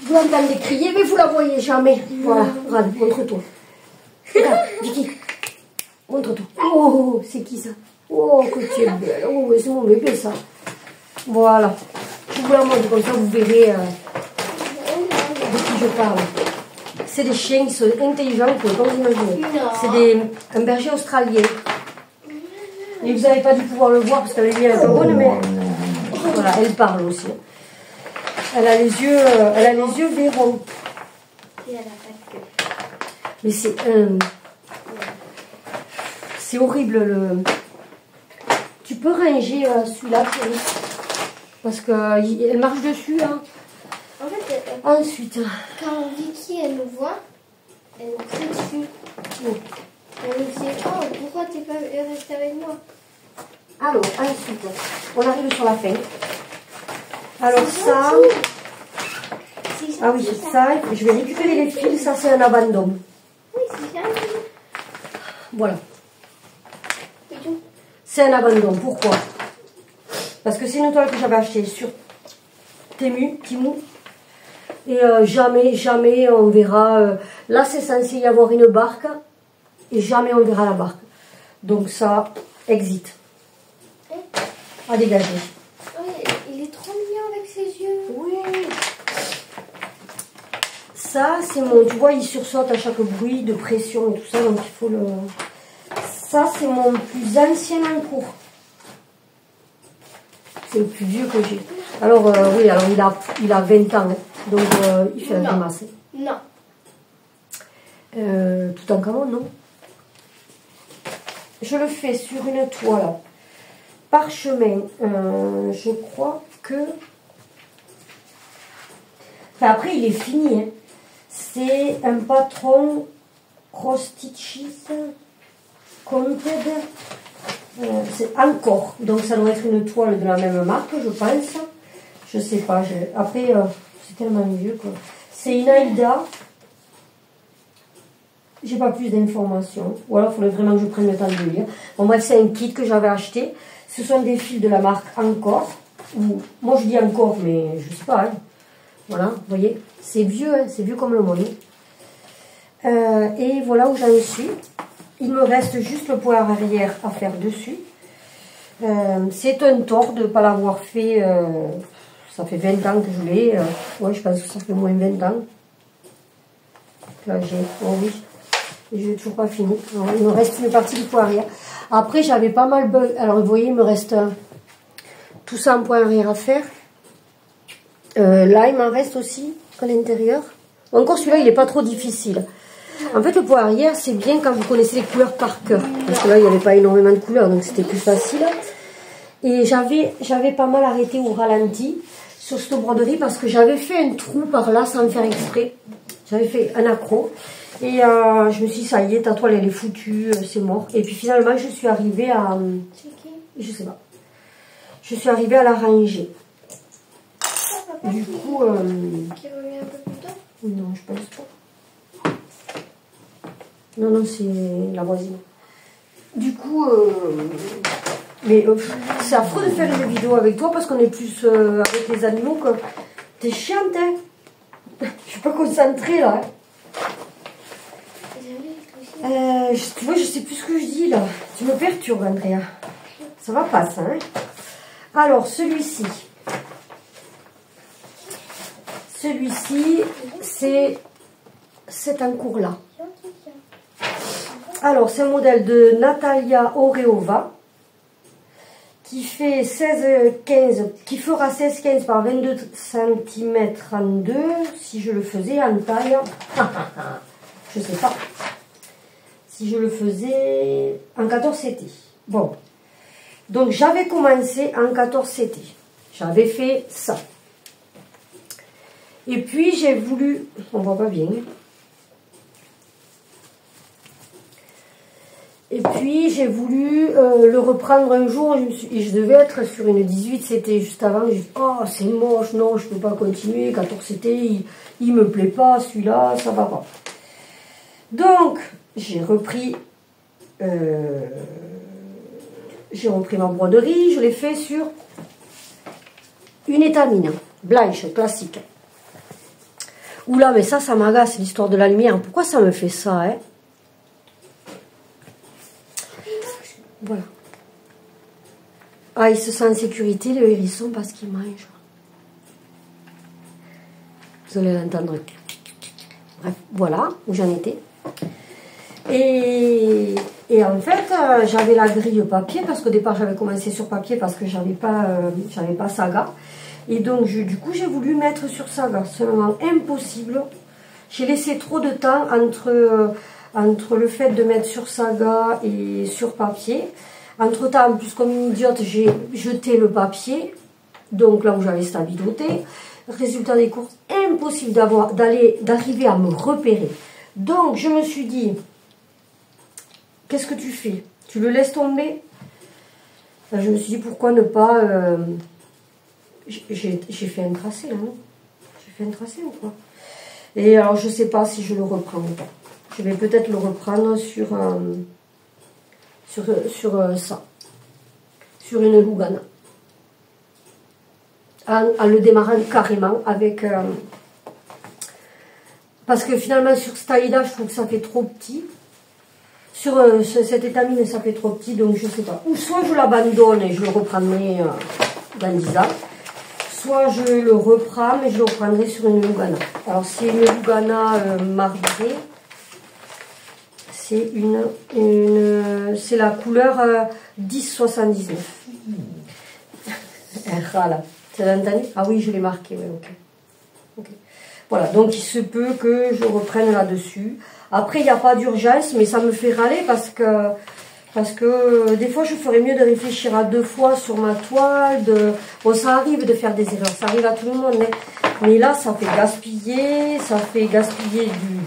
Vous l'entendez crier, mais vous la voyez jamais. Voilà, regarde, montre-toi. Regarde, Vicky. Montre-toi. Oh, c'est qui ça? Oh, que tu es belle. Oh, c'est mon bébé, ça. Voilà. Je vous la montre comme ça, vous verrez de qui je parle. C'est des chiens qui sont intelligents, comme vous imaginez. C'est un berger australien. Et vous n'avez pas dû pouvoir le voir parce qu'elle est bien un peu bonne, mais voilà, elle parle aussi. Elle a les yeux verrons. Et elle a pas de queue. Mais c'est horrible le. Tu peux ranger celui-là, chérie, parce qu'elle marche dessus. Hein. En fait, Ensuite. quand Vicky elle nous voit, elle nous crie dessus. Elle nous dit oh, pourquoi t'es pas resté avec moi? Alors, ensuite, on arrive sur la fin. Alors ça. Ah oui, c'est ça. Je vais récupérer les fils. Ça, c'est un abandon. Oui, c'est gentil. Voilà. C'est un abandon. Pourquoi? Parce que c'est une toile que j'avais achetée sur Temu. Et jamais on verra. Là, c'est censé y avoir une barque. Et jamais on verra la barque. Donc ça, exit. À dégager. Oui, il est trop mignon avec ses yeux. Oui. Ça, c'est mon... Tu vois, il sursaute à chaque bruit de pression et tout ça. Donc il faut le... Ça, c'est mon plus ancien encours. C'est le plus vieux que j'ai. Alors, oui, alors il a 20 ans. Hein. Donc, il fait un grimace. Non. Tout en camon, non. Je le fais sur une toile parchemin. Je crois que... Enfin, après, il est fini. Hein. C'est un patron Cross Stitches Counted. C'est encore. Donc, ça doit être une toile de la même marque, je pense. Je sais pas. Après, c'est tellement vieux, quoi. C'est une Aïda. J'ai pas plus d'informations. Ou alors, il faudrait vraiment que je prenne le temps de le lire. Bon, bref, c'est un kit que j'avais acheté. Ce sont des fils de la marque Encore. Moi, je dis Encore, mais je sais pas. Hein. Voilà, vous voyez. C'est vieux, hein, c'est vieux comme le monde. Et voilà où j'en suis. Il me reste juste le poire arrière à faire dessus. C'est un tort de ne pas l'avoir fait. Ça fait 20 ans que je l'ai. Ouais, je pense que ça fait moins 20 ans. Là, j'ai... Oh oui. Et je n'ai toujours pas fini. Alors, il me reste une partie du poire arrière. Après, j'avais pas mal... Alors, vous voyez, il me reste tout ça en poire arrière à faire. Là, il m'en reste aussi à l'intérieur. Encore celui-là, il n'est pas trop difficile. En fait, le pot arrière, c'est bien quand vous connaissez les couleurs par cœur. Parce que là, il n'y avait pas énormément de couleurs, donc c'était plus facile. Et j'avais pas mal arrêté au ralenti sur cette broderie parce que j'avais fait un trou par là sans le faire exprès. J'avais fait un accro. Et je me suis dit, ça y est, ta toile, elle est foutue, c'est mort. Et puis finalement, je suis arrivée à... Je sais pas. Je suis arrivée à la ranger. Du coup... Qui revient un peu plus tard? Non, je pense pas. Non, c'est la voisine. Du coup... Mais c'est affreux de faire une vidéo avec toi parce qu'on est plus avec les animaux que... T'es chiante, hein. Je suis pas concentrée, là. Tu vois, je sais plus ce que je dis, là. Tu me perturbes, Andrea. Ça va pas, ça, hein. Alors, celui-ci... Celui-ci, c'est cet encours-là. Alors, c'est un modèle de Natalia Oreova qui fait 16-15, qui fera 16-15 par 22 cm en 2, si je le faisais en taille. Je sais pas. Si je le faisais en 14 CT. Bon. Donc j'avais commencé en 14 CT. J'avais fait ça. Et puis j'ai voulu, on voit pas bien. Et puis j'ai voulu le reprendre un jour. Je devais être sur une 18 CT juste avant. J'ai dit, oh c'est moche, non je peux pas continuer. 14 CT, il me plaît pas, celui-là, ça va pas. Donc j'ai repris ma broderie. Je l'ai fait sur une étamine blanche classique. Oula, mais ça m'agace l'histoire de la lumière. Pourquoi ça me fait ça, hein? Voilà. Ah, il se sent en sécurité, le hérisson, parce qu'il mange. Vous allez l'entendre. Bref, voilà où j'en étais. Et en fait, j'avais la grille papier, parce qu'au départ, j'avais commencé sur papier, parce que j'avais pas Saga. Et donc, du coup, j'ai voulu mettre sur Saga. Seulement, impossible. J'ai laissé trop de temps entre le fait de mettre sur Saga et sur papier. Entre temps, en plus, comme une idiote, j'ai jeté le papier. Donc, là où j'avais stabiloté. Résultat des courses, impossible d'arriver à me repérer. Donc, je me suis dit, qu'est-ce que tu fais? Tu le laisses tomber? Enfin, je me suis dit, pourquoi ne pas... j'ai fait un tracé, là, non? J'ai fait un tracé ou quoi? Et alors, je ne sais pas si je le reprends ou pas. Je vais peut-être le reprendre sur ça. Sur une Lugana. En le démarrant carrément avec... parce que finalement, sur ce taille-là, je trouve que ça fait trop petit. Sur cette étamine, ça fait trop petit, donc je ne sais pas. Ou soit je l'abandonne et je le reprendrai dans 10 ans. Soit je le reprends, mais je le reprendrai sur une Lugana. Alors, c'est une Lugana marbrée. C'est c'est la couleur 1079. Voilà. Tu l'as entendu? Ah oui, je l'ai marqué. Ouais, ok. Voilà, donc il se peut que je reprenne là-dessus. Après, il n'y a pas d'urgence, mais ça me fait râler parce que des fois, je ferais mieux de réfléchir à 2 fois sur ma toile. Bon, ça arrive de faire des erreurs, ça arrive à tout le monde. Mais là, ça fait gaspiller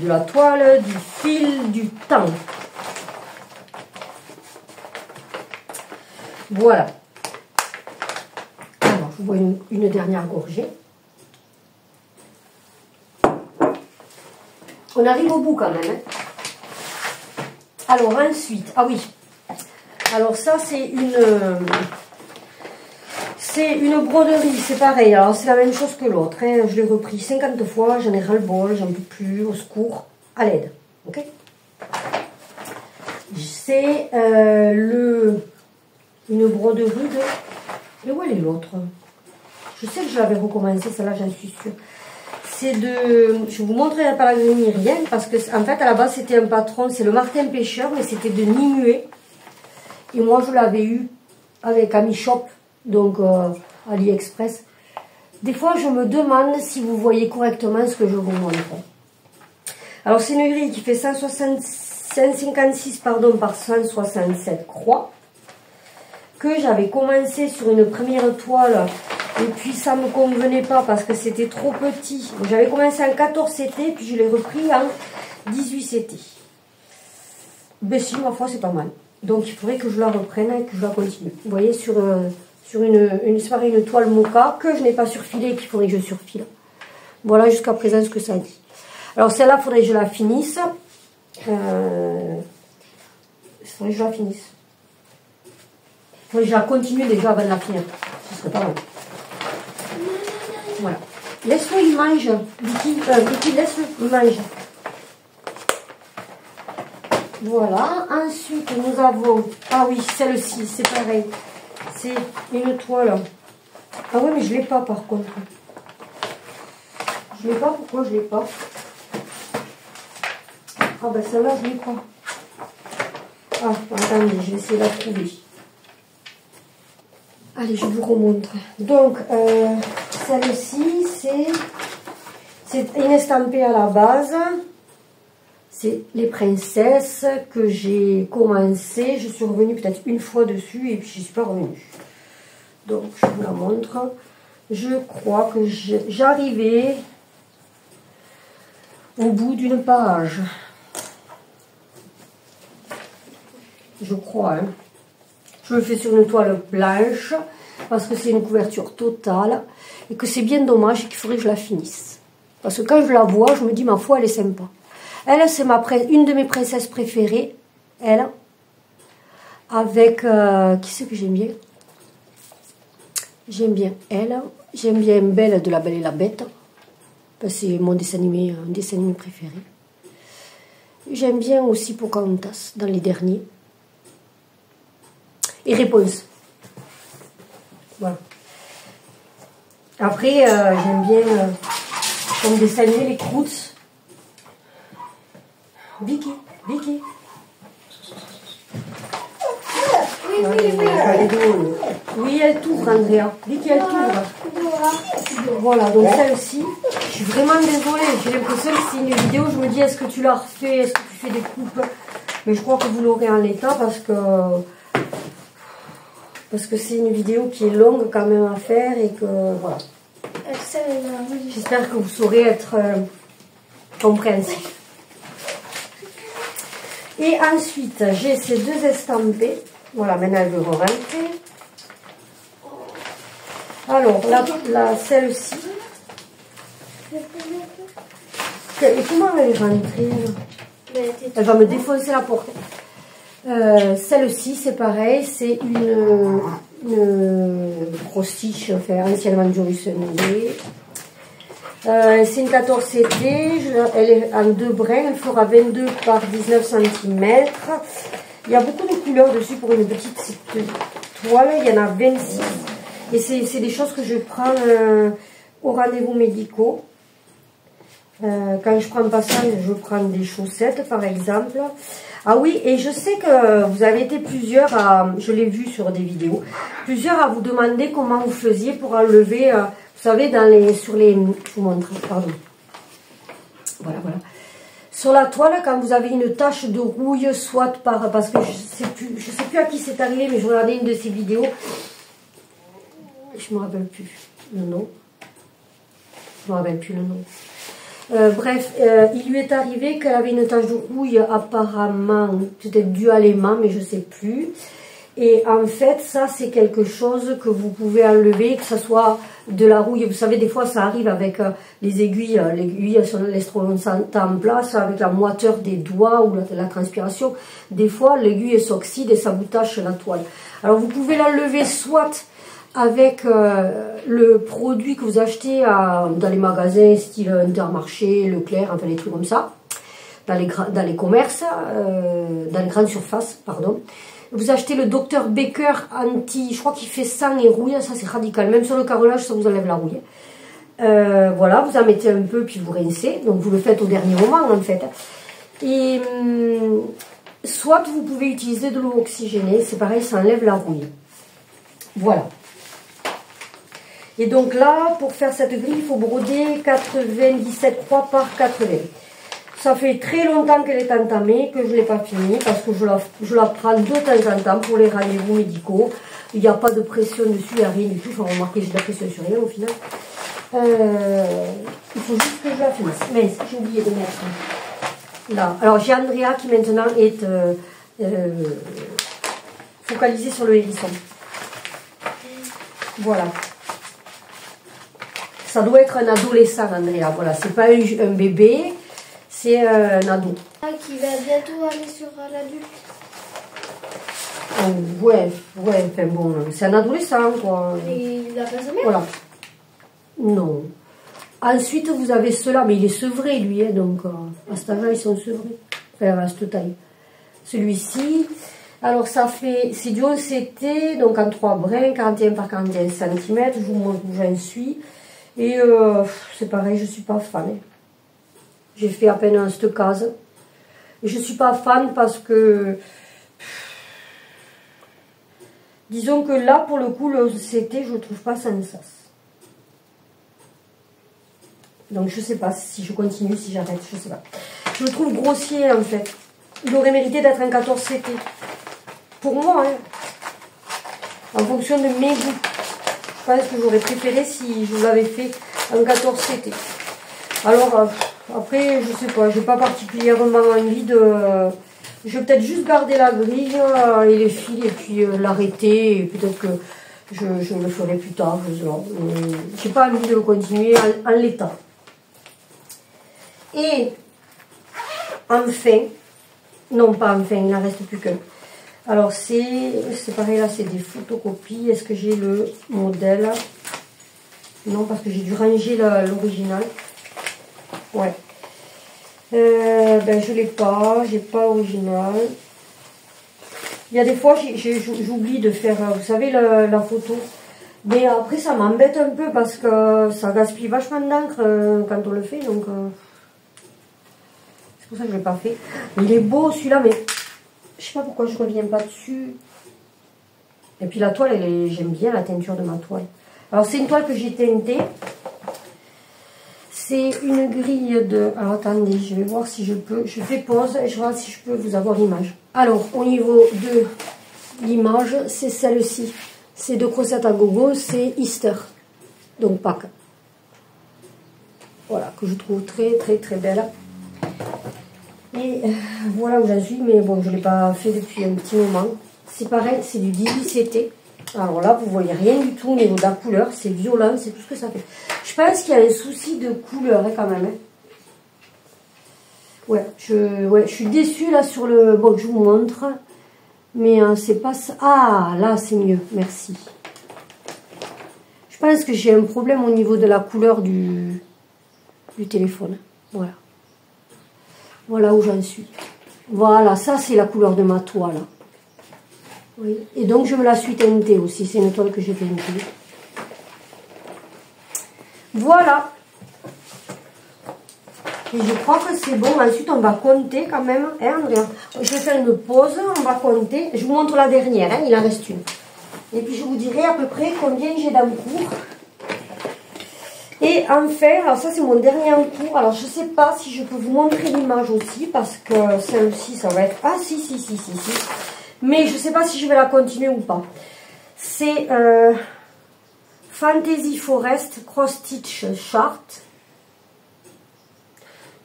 de la toile, du fil, du temps. Voilà. Alors, je vois une dernière gorgée. On arrive au bout quand même. Hein. Alors ensuite, ah oui. Alors ça c'est une broderie, c'est pareil. Alors c'est la même chose que l'autre. Hein. Je l'ai repris 50 fois, j'en ai ras-le-bol, j'en peux plus, au secours, à l'aide. Ok. C'est une broderie de... Mais où elle est l'autre? Je sais que je l'avais recommencé, celle-là j'en suis sûre. C'est de... Je vous montrerai pas la grille ni rien, parce que en fait à la base c'était un patron, c'est le Martin Pêcheur, mais c'était de Nimue. Et moi je l'avais eu avec Ami Shop, donc AliExpress. Des fois je me demande si vous voyez correctement ce que je vous montre. Alors c'est une grille qui fait 156 par 167 croix, que j'avais commencé sur une première toile. Et puis ça ne me convenait pas parce que c'était trop petit. J'avais commencé en 14 CT, puis je l'ai repris en 18 CT. Ben si, ma foi, c'est pas mal. Donc il faudrait que je la reprenne et que je la continue. Vous voyez, sur une toile mocha que je n'ai pas surfilée et qu'il faudrait que je surfile. Voilà jusqu'à présent ce que ça dit. Alors celle-là, il faudrait que je la finisse. Il faudrait que je la finisse. Il faudrait que je la continue déjà avant de la finir. Ce serait pas mal. Voilà. Laisse-le, il mange. Vicky, laisse-le, il mange. Voilà. Ensuite, nous avons... Ah oui, celle-ci, c'est pareil. C'est une toile. Ah oui, mais je ne l'ai pas par contre. Je ne l'ai pas, pourquoi je ne l'ai pas? Ah ben celle-là, je ne l'ai pas. Ah, attendez, je vais essayer de la trouver. Allez, je vous remontre. Donc, celle-ci, c'est une estampée à la base. C'est les princesses que j'ai commencé. Je suis revenue peut-être une fois dessus et puis je ne suis pas revenue. Donc je vous la montre. Je crois que j'arrivais au bout d'une page. Je crois. Hein. Je le fais sur une toile blanche parce que c'est une couverture totale et que c'est bien dommage et qu'il faudrait que je la finisse. Parce que quand je la vois, je me dis, ma foi, elle est sympa. Elle, c'est une de mes princesses préférées. Elle. Avec... qui c'est que j'aime bien? J'aime bien elle. J'aime bien Belle de La Belle et la Bête. C'est mon dessin animé, un dessin animé préféré. J'aime bien aussi Pocahontas dans les derniers. Et Réponse. Voilà. Après, j'aime bien comme dessin animé les Croods. Vicky, Vicky. Oui, elle t'ouvre, Andrea. Vicky, elle t'ouvre. Voilà, donc celle-ci, je suis vraiment désolée. J'ai l'impression que c'est une vidéo, je me dis, est-ce que tu la refais, est-ce que tu fais des coupes? Mais je crois que vous l'aurez en l'état parce que c'est une vidéo qui est longue quand même à faire et que, voilà. J'espère que vous saurez être compréhensif. Et ensuite, j'ai ces deux estampés. Voilà, maintenant elle veut rentrer. Alors, celle-ci. Et comment elle est rentrée? Elle va me défoncer la porte. Celle-ci, c'est pareil, c'est une crostiche, enfin, anciennement Joyce Nudé. C'est une 14 CT, elle est en 2 brins, elle fera 22 par 19 cm. Il y a beaucoup de couleurs dessus pour une petite toile, il y en a 26. Et c'est des choses que je prends au rendez-vous médicaux. Quand je prends pas ça, je prends des chaussettes par exemple. Ah oui, et je sais que vous avez été plusieurs à, je l'ai vu sur des vidéos, plusieurs à vous demander comment vous faisiez pour enlever, vous savez, je vous montre, pardon. Voilà. Sur la toile, quand vous avez une tache de rouille, soit parce que je sais plus à qui c'est arrivé, mais je regardais une de ces vidéos, je me rappelle plus le nom. Je me rappelle plus le nom. Bref, il lui est arrivé qu'elle avait une tache de rouille apparemment, peut-être due à l'aimant, mais je ne sais plus. Et en fait, ça c'est quelque chose que vous pouvez enlever, que ce soit de la rouille. Vous savez, des fois ça arrive avec les aiguilles. L'aiguille, elles laisse trop longtemps en place, avec la moiteur des doigts ou la transpiration. Des fois, l'aiguille s'oxyde et ça vous tache la toile. Alors vous pouvez l'enlever soit avec le produit que vous achetez dans les magasins style Intermarché, Leclerc, enfin les trucs comme ça, dans les commerces, dans les grandes surfaces, pardon. Vous achetez le Dr Baker anti, je crois qu'il fait sang et rouille, ça c'est radical, même sur le carrelage ça vous enlève la rouille. Voilà, vous en mettez un peu puis vous rincez, donc vous le faites au dernier moment en fait. Et soit vous pouvez utiliser de l'eau oxygénée, c'est pareil, ça enlève la rouille. Voilà. Et donc là, pour faire cette grille, il faut broder 97 croix par 80. Ça fait très longtemps qu'elle est entamée, que je ne l'ai pas finie, parce que je la prends de temps en temps pour les rendez-vous médicaux. Il n'y a pas de pression dessus, il n'y a rien du tout. Enfin, remarquez, j'ai de la pression sur rien au final. Il faut juste que je la finisse. Mais j'ai oublié de mettre là. Alors j'ai Andrea qui maintenant est focalisée sur le hérisson. Voilà. Ça doit être un adolescent, Andrea. Voilà, c'est pas un bébé, c'est un ado. Qui va bientôt aller sur l'adulte. Ouais, enfin bon, c'est un adolescent, quoi. Et il a pas sa mère? Voilà. Non. Ensuite, vous avez ceux-là, mais il est sevré, lui, hein, donc à cet âge-là, ils sont sevrés. Enfin, à cette taille. Celui-ci, alors ça fait, c'est du 11 CT, donc en 3 brins, 41 par 41 cm, je vous montre où j'en suis. Et c'est pareil, je ne suis pas fan. J'ai fait à peine un stockage. Et je ne suis pas fan parce que... Disons que là, pour le coup, le CT, je ne trouve pas sans sas. Donc je ne sais pas si je continue, si j'arrête, je ne sais pas. Je le trouve grossier en fait. Il aurait mérité d'être un 14 CT. Pour moi, hein. En fonction de mes goûts. Je pense que j'aurais préféré si je l'avais fait un 14 CT. Alors, après, je sais pas, j'ai pas particulièrement envie de... je vais peut-être juste garder la grille et les fils et puis l'arrêter. Et peut-être que je le ferai plus tard. J'ai pas envie de le continuer en l'état. Et enfin, non pas enfin, il n'en reste plus qu'un. Alors c'est pareil là, c'est des photocopies. Est-ce que j'ai le modèle? Non, parce que j'ai dû ranger l'original. Ouais. Ben je l'ai pas, j'ai pas l'original. Il y a des fois j'oublie de faire, vous savez, la photo. Mais après ça m'embête un peu parce que ça gaspille vachement d'encre quand on le fait. Donc c'est pour ça que je l'ai pas fait. Il est beau celui-là, mais je sais pas pourquoi je reviens pas dessus. Et puis la toile, j'aime bien la teinture de ma toile. Alors c'est une toile que j'ai teintée. C'est une grille de... Alors attendez, je vais voir si je peux... Je fais pause et je vois si je peux vous avoir l'image. Alors au niveau de l'image, c'est celle-ci. C'est de Crocette à Gogo, c'est Easter. Donc Pâques. Voilà, que je trouve très très très belle. Et voilà où j'en suis, mais bon, je ne l'ai pas fait depuis un petit moment. C'est pareil, c'est du 18CT. Alors là, vous voyez rien du tout au niveau de la couleur. C'est violent, c'est tout ce que ça fait. Je pense qu'il y a un souci de couleur hein, quand même. Hein. Ouais, je suis déçue là sur le... Bon, je vous montre. Mais c'est pas ça. Ah, là, c'est mieux. Merci. Je pense que j'ai un problème au niveau de la couleur du téléphone. Voilà. Voilà où j'en suis. Voilà, ça c'est la couleur de ma toile. Oui. Et donc je me la suis teintée aussi. C'est une toile que j'ai teintée. Voilà. Et je crois que c'est bon. Ensuite on va compter quand même. Hein, je vais faire une pause. On va compter. Je vous montre la dernière. Hein, il en reste une. Et puis je vous dirai à peu près combien j'ai d'encours. Et enfin, alors ça c'est mon dernier encours. Alors je sais pas si je peux vous montrer l'image aussi parce que celle-ci ça va être... Ah si. Mais je sais pas si je vais la continuer ou pas. C'est Fantasy Forest Cross Stitch Chart.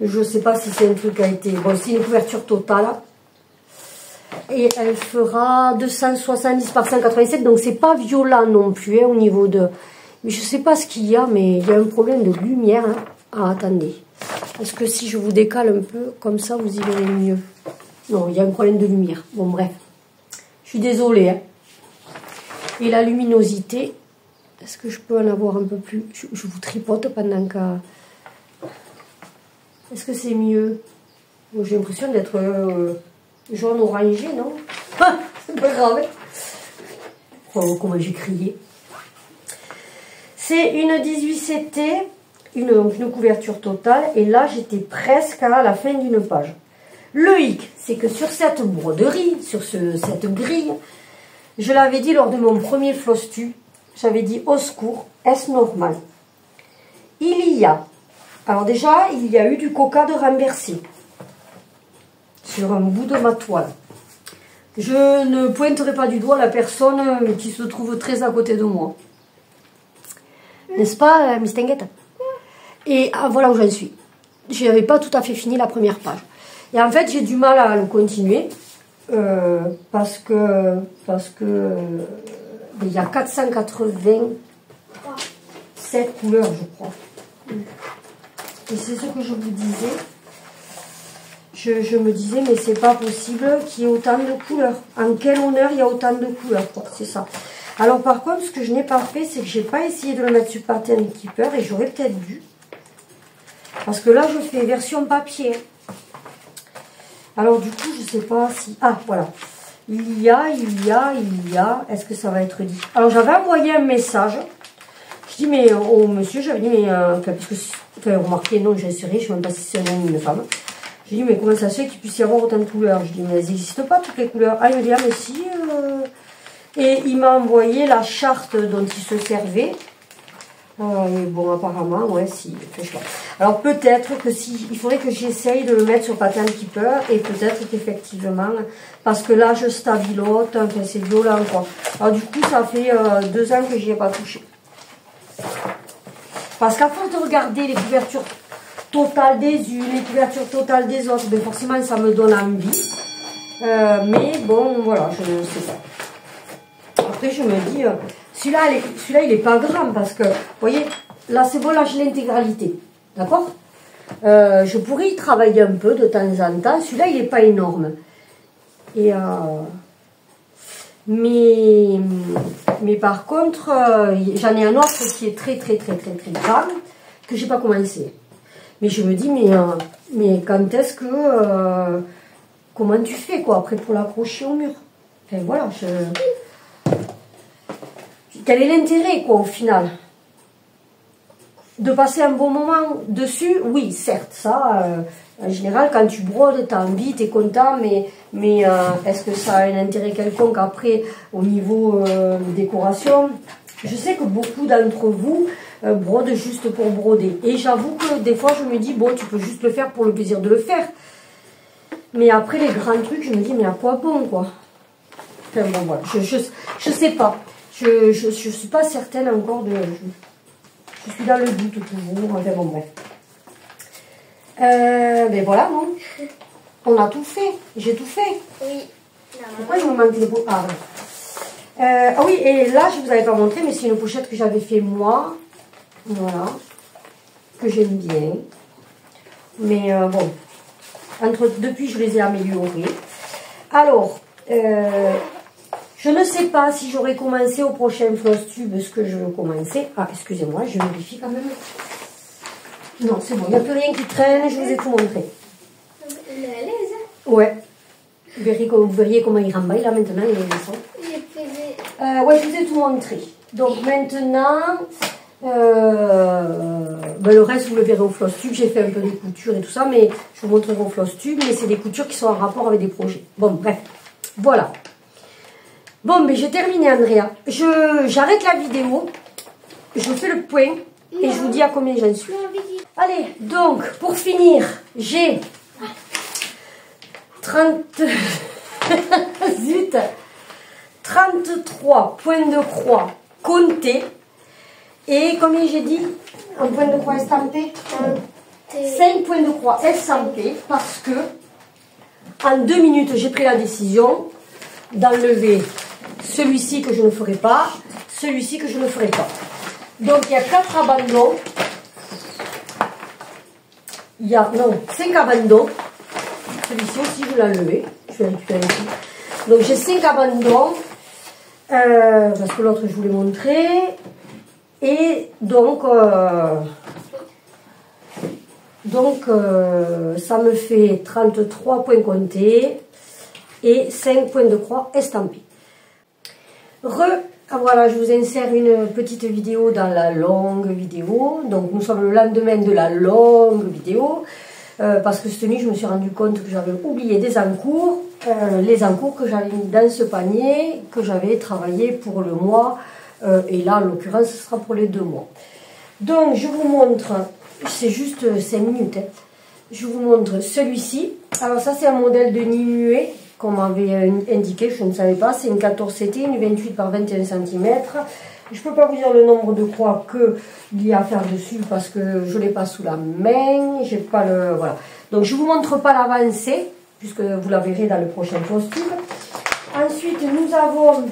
Je sais pas si c'est un truc qui a été... Bon, c'est une couverture totale. Et elle fera 270 par 187. Donc c'est pas violet non plus hein, au niveau de... Mais je sais pas ce qu'il y a, mais il y a un problème de lumière. Hein. Ah, attendez. Est-ce que si je vous décale un peu, comme ça, vous y verrez mieux? Non, il y a un problème de lumière. Bon, bref. Je suis désolée. Hein. Et la luminosité, est-ce que je peux en avoir un peu plus? Je vous tripote pendant que... Est-ce que c'est mieux? Bon, j'ai l'impression d'être jaune orangé, non? C'est pas grave. Oh, comment j'ai crié. C'est une 18CT, une couverture totale. Et là, j'étais presque à la fin d'une page. Le hic, c'est que sur cette broderie, sur cette grille, je l'avais dit lors de mon premier floss-tu, j'avais dit au secours, est-ce normal? Il y a, alors déjà, il y a eu du coca de renversé sur un bout de ma toile. Je ne pointerai pas du doigt la personne qui se trouve très à côté de moi. N'est-ce pas, Miss Tinguette? Et voilà où j'en suis. Je n'avais pas tout à fait fini la première page. Et en fait, j'ai du mal à le continuer parce que il y a 487 couleurs, je crois. Et c'est ce que je vous disais. Je me disais, mais c'est pas possible qu'il y ait autant de couleurs. En quel honneur il y a autant de couleurs, c'est ça. Alors par contre, ce que je n'ai pas fait, c'est que j'ai pas essayé de le mettre sur Pattern Keeper et j'aurais peut-être dû. Parce que là, je fais version papier. Alors du coup, je sais pas si... Ah, voilà. Il y a... Est-ce que ça va être dit? Alors j'avais envoyé un message. Je dis, mais au monsieur, j'avais dit, mais... parce que... Enfin, remarquez, non, j'ai essayé, je ne sais même pas si c'est un homme ou une femme. J'ai dit, mais comment ça se fait qu'il puisse y avoir autant de couleurs? Je dis, mais elles n'existent pas, toutes les couleurs. Ah, il me dit, ah, mais si... Et il m'a envoyé la charte dont il se servait. Et bon, apparemment, ouais, si, il fait chaud. Alors peut-être que si, il faudrait que j'essaye de le mettre sur patin keeper et peut-être qu'effectivement, parce que là je stabilote, enfin c'est violent quoi. Alors du coup, ça fait 2 ans que j'y ai pas touché. Parce qu'à force de regarder les couvertures totales des unes, les couvertures totales des autres, ben forcément ça me donne envie. Mais bon, voilà, je ne sais pas. Après, je me dis, celui-là, il est pas grand parce que, vous voyez, là, c'est bon, là, j'ai l'intégralité. D'accord? Je pourrais y travailler un peu de temps en temps. Celui-là, il n'est pas énorme. Et, mais par contre, j'en ai un autre qui est très grand, que j'ai pas commencé. Mais je me dis, mais quand est-ce que... comment tu fais, quoi, après, pour l'accrocher au mur? Enfin, voilà, quel est l'intérêt, quoi, au final? De passer un bon moment dessus? Oui, certes, ça, en général, quand tu brodes, tu as envie, tu es content, mais est-ce que ça a un intérêt quelconque après, au niveau décoration? Je sais que beaucoup d'entre vous brodent juste pour broder. Et j'avoue que des fois, je me dis, bon, tu peux juste le faire pour le plaisir de le faire. Mais après, les grands trucs, je me dis, mais à quoi bon, quoi? Enfin, bon, voilà, je sais pas. Je suis pas certaine encore de... Je suis dans le doute toujours. Enfin, bon, bref. Ben voilà, non? On a tout fait. J'ai tout fait. Oui. Pourquoi il me manque des beaux... Ah, ouais. Ah oui, et là, je vous avais pas montré, mais c'est une pochette que j'avais fait moi. Voilà. Que j'aime bien. Mais bon... Depuis, je les ai améliorés. Alors, je ne sais pas si j'aurais commencé au prochain floss tube ce que je veux commencer. Ah, excusez-moi, je vérifie quand même. Non, c'est bon, il n'y a plus rien qui traîne, je vous ai tout montré. Ouais. Vous verriez comment il rembaille là maintenant, les leçons. Ouais, je vous ai tout montré. Donc maintenant... ben le reste vous le verrez au floss tube. J'ai fait un peu des coutures et tout ça, mais je vous montrerai au floss tube, mais c'est des coutures qui sont en rapport avec des projets. Bon, bref, voilà. Bon, mais j'ai terminé, Andrea. J'arrête la vidéo, je fais le point et je vous dis à combien j'en suis. Allez, donc pour finir, j'ai 33 points de croix comptés. Et combien j'ai dit un point de croix estampé? 5 points de croix estampés parce que en 2 minutes j'ai pris la décision d'enlever celui-ci que je ne ferai pas, celui-ci que je ne ferai pas. Donc il y a 4 abandons. Il y a 5 abandons. Celui-ci aussi je l'ai enlevé. Je vais récupérer ici. Donc j'ai 5 abandons. Parce que l'autre je vous l'ai montré. Et donc, ça me fait 33 points comptés et 5 points de croix estampés. Voilà, je vous insère une petite vidéo dans la longue vidéo. Donc, nous sommes le lendemain de la longue vidéo. Parce que cette nuit, je me suis rendu compte que j'avais oublié des encours. Les encours que j'avais mis dans ce panier, que j'avais travaillé pour le mois. Et là, en l'occurrence, ce sera pour les 2 mois. Donc, je vous montre, c'est juste 5 minutes. Hein. Je vous montre celui-ci. Alors, ça, c'est un modèle de nid muet qu'on m'avait indiqué, je ne savais pas. C'est une 14 CT, une 28 par 21 cm. Je ne peux pas vous dire le nombre de croix qu'il y a à faire dessus parce que je ne l'ai pas sous la main. J'ai pas le. Voilà. Donc, je ne vous montre pas l'avancée, puisque vous la verrez dans le prochain costume. Ensuite, nous avons.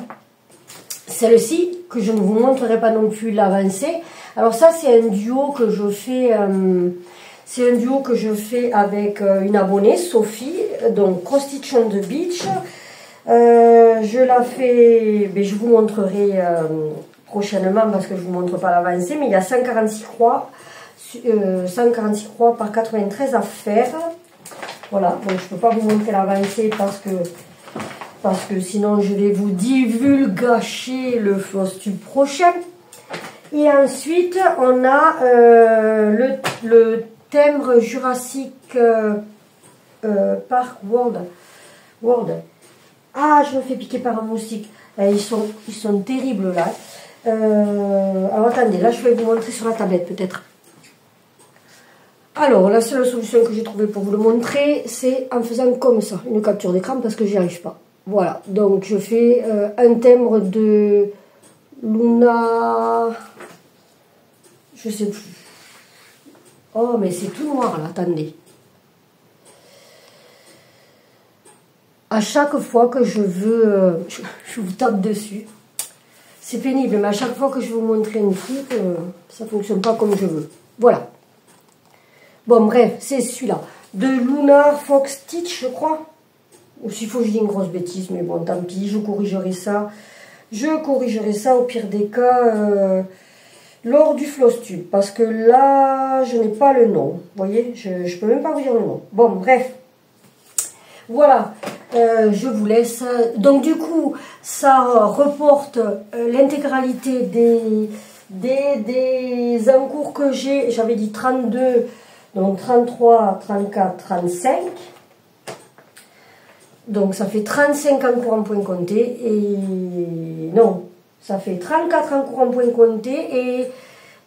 Celle-ci, que je ne vous montrerai pas non plus l'avancée. Alors ça, c'est un duo que je fais, avec une abonnée, Sophie, donc Cross Stitch on the Beach. Je la fais, mais je vous montrerai prochainement parce que je ne vous montre pas l'avancée, mais il y a 146 croix par 93 à faire. Voilà, donc je ne peux pas vous montrer l'avancée parce que sinon je vais vous divulgacher le floss tube prochain. Et ensuite on a le timbre Jurassic Park World. Ah, je me fais piquer par un moustique. Ils sont terribles là. Alors attendez, là je vais vous montrer sur la tablette peut-être. Alors la seule solution que j'ai trouvée pour vous le montrer, c'est en faisant comme ça, une capture d'écran parce que j'y arrive pas. Voilà, donc je fais un timbre de Luna, je sais plus. Oh mais c'est tout noir là, attendez. À chaque fois que je veux, je vous tape dessus. C'est pénible, mais à chaque fois que je veux vous montrer un truc, ça ne fonctionne pas comme je veux. Voilà. Bon, bref, c'est celui-là. De Lunar Fox Stitch, je crois. Ou s'il faut, je dis une grosse bêtise, mais bon, tant pis, je corrigerai ça. Je corrigerai ça au pire des cas lors du Flosstube. Parce que là, je n'ai pas le nom. Vous voyez, je ne peux même pas vous dire le nom. Bon, bref. Voilà. Je vous laisse. Donc du coup, ça reporte l'intégralité des encours que j'ai. J'avais dit 32, donc 33, 34, 35. Donc ça fait 35 encours en point compté. Et non, ça fait 34 encours en point compté et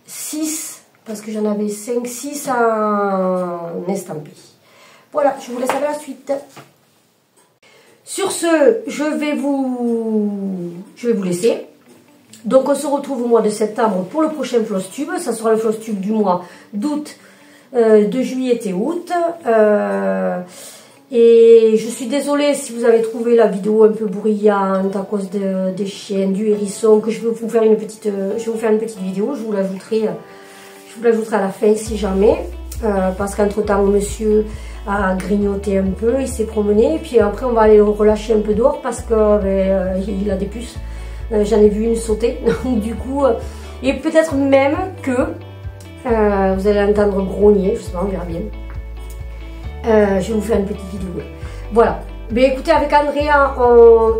6, parce que j'en avais 5, 6 en estampé. Voilà, je vous laisse avec la suite. Sur ce, je vais vous laisser. Donc on se retrouve au mois de septembre pour le prochain Flosstube. Ça sera le Flosstube du mois d'août, de juillet et août. Et je suis désolée si vous avez trouvé la vidéo un peu bruyante à cause des chiens, du hérisson, que je vais vous faire une petite, vidéo. Je vous l'ajouterai à la fin si jamais. Parce qu'entre temps, monsieur a grignoté un peu, il s'est promené, et puis après on va aller le relâcher un peu dehors parce qu'il il a des puces. J'en ai vu une sauter, donc du coup, et peut-être même que vous allez entendre grogner, je sais pas, on verra bien. Je vais vous faire une petite vidéo. Voilà. Mais écoutez, avec Andrea,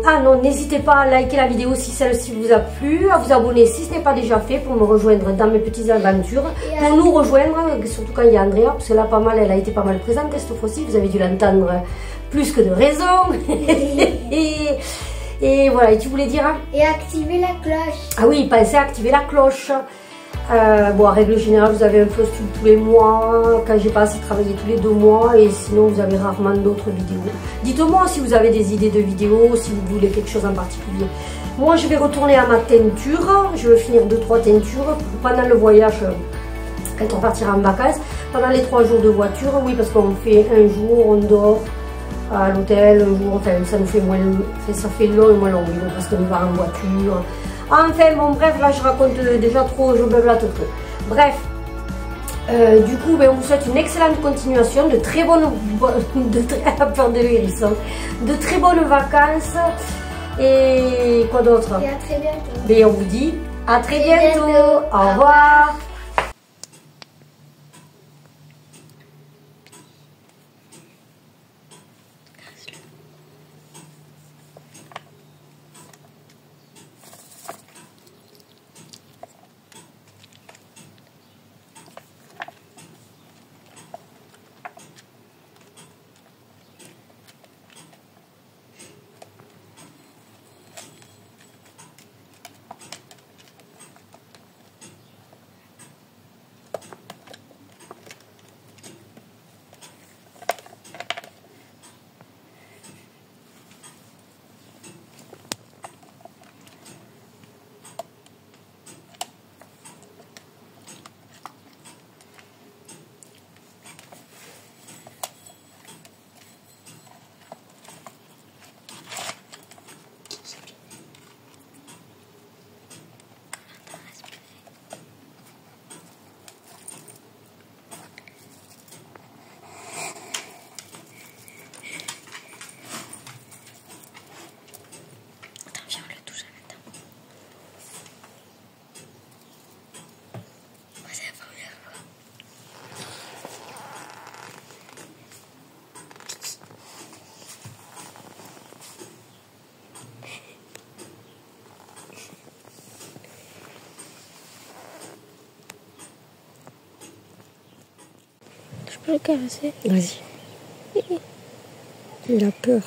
ah non, n'hésitez pas à liker la vidéo si celle-ci vous a plu, à vous abonner si ce n'est pas déjà fait pour me rejoindre dans mes petites aventures, pour nous rejoindre, surtout quand il y a Andrea, parce que là, elle a été pas mal présente cette fois-ci, vous avez dû l'entendre plus que de raison. et voilà, et tu voulais dire hein? Et activer la cloche. Ah oui, pensez à activer la cloche. Bon, en règle générale, vous avez un Flosstube tous les mois, quand j'ai pas assez travaillé tous les 2 mois, et sinon vous avez rarement d'autres vidéos. Dites-moi si vous avez des idées de vidéos, si vous voulez quelque chose en particulier. Moi, je vais retourner à ma teinture, je vais finir 2-3 teintures pendant le voyage, quand on partira en vacances, pendant les 3 jours de voiture, oui, parce qu'on fait un jour, on dort à l'hôtel, un jour, enfin, ça nous fait moins, ça fait long et moins long, oui, parce qu'on y va en voiture. Enfin bon bref, là je raconte déjà trop, je blabla trop. Bref, du coup on vous souhaite une excellente continuation, de très bonnes de très bonnes vacances et quoi d'autre. Et à très bientôt. Et on vous dit à très bientôt. Au revoir. Je peux le caresser. Vas-y. Il a peur.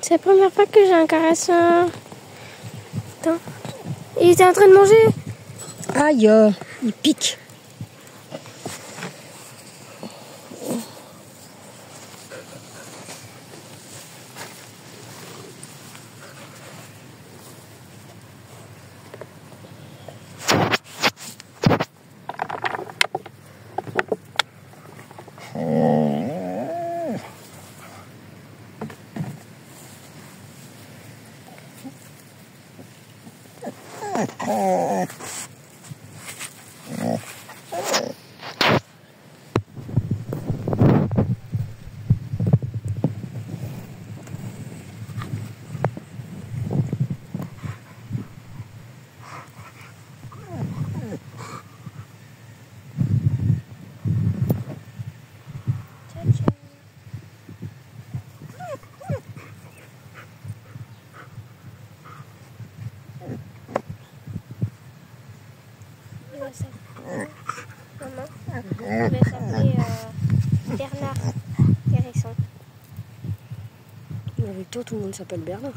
C'est la première fois que j'ai un caresse. Attends. Il était en train de manger. Aïe, il pique. Maman, il va s'appeler Bernard Hérisson. Avec toi, tout le monde s'appelle Bernard.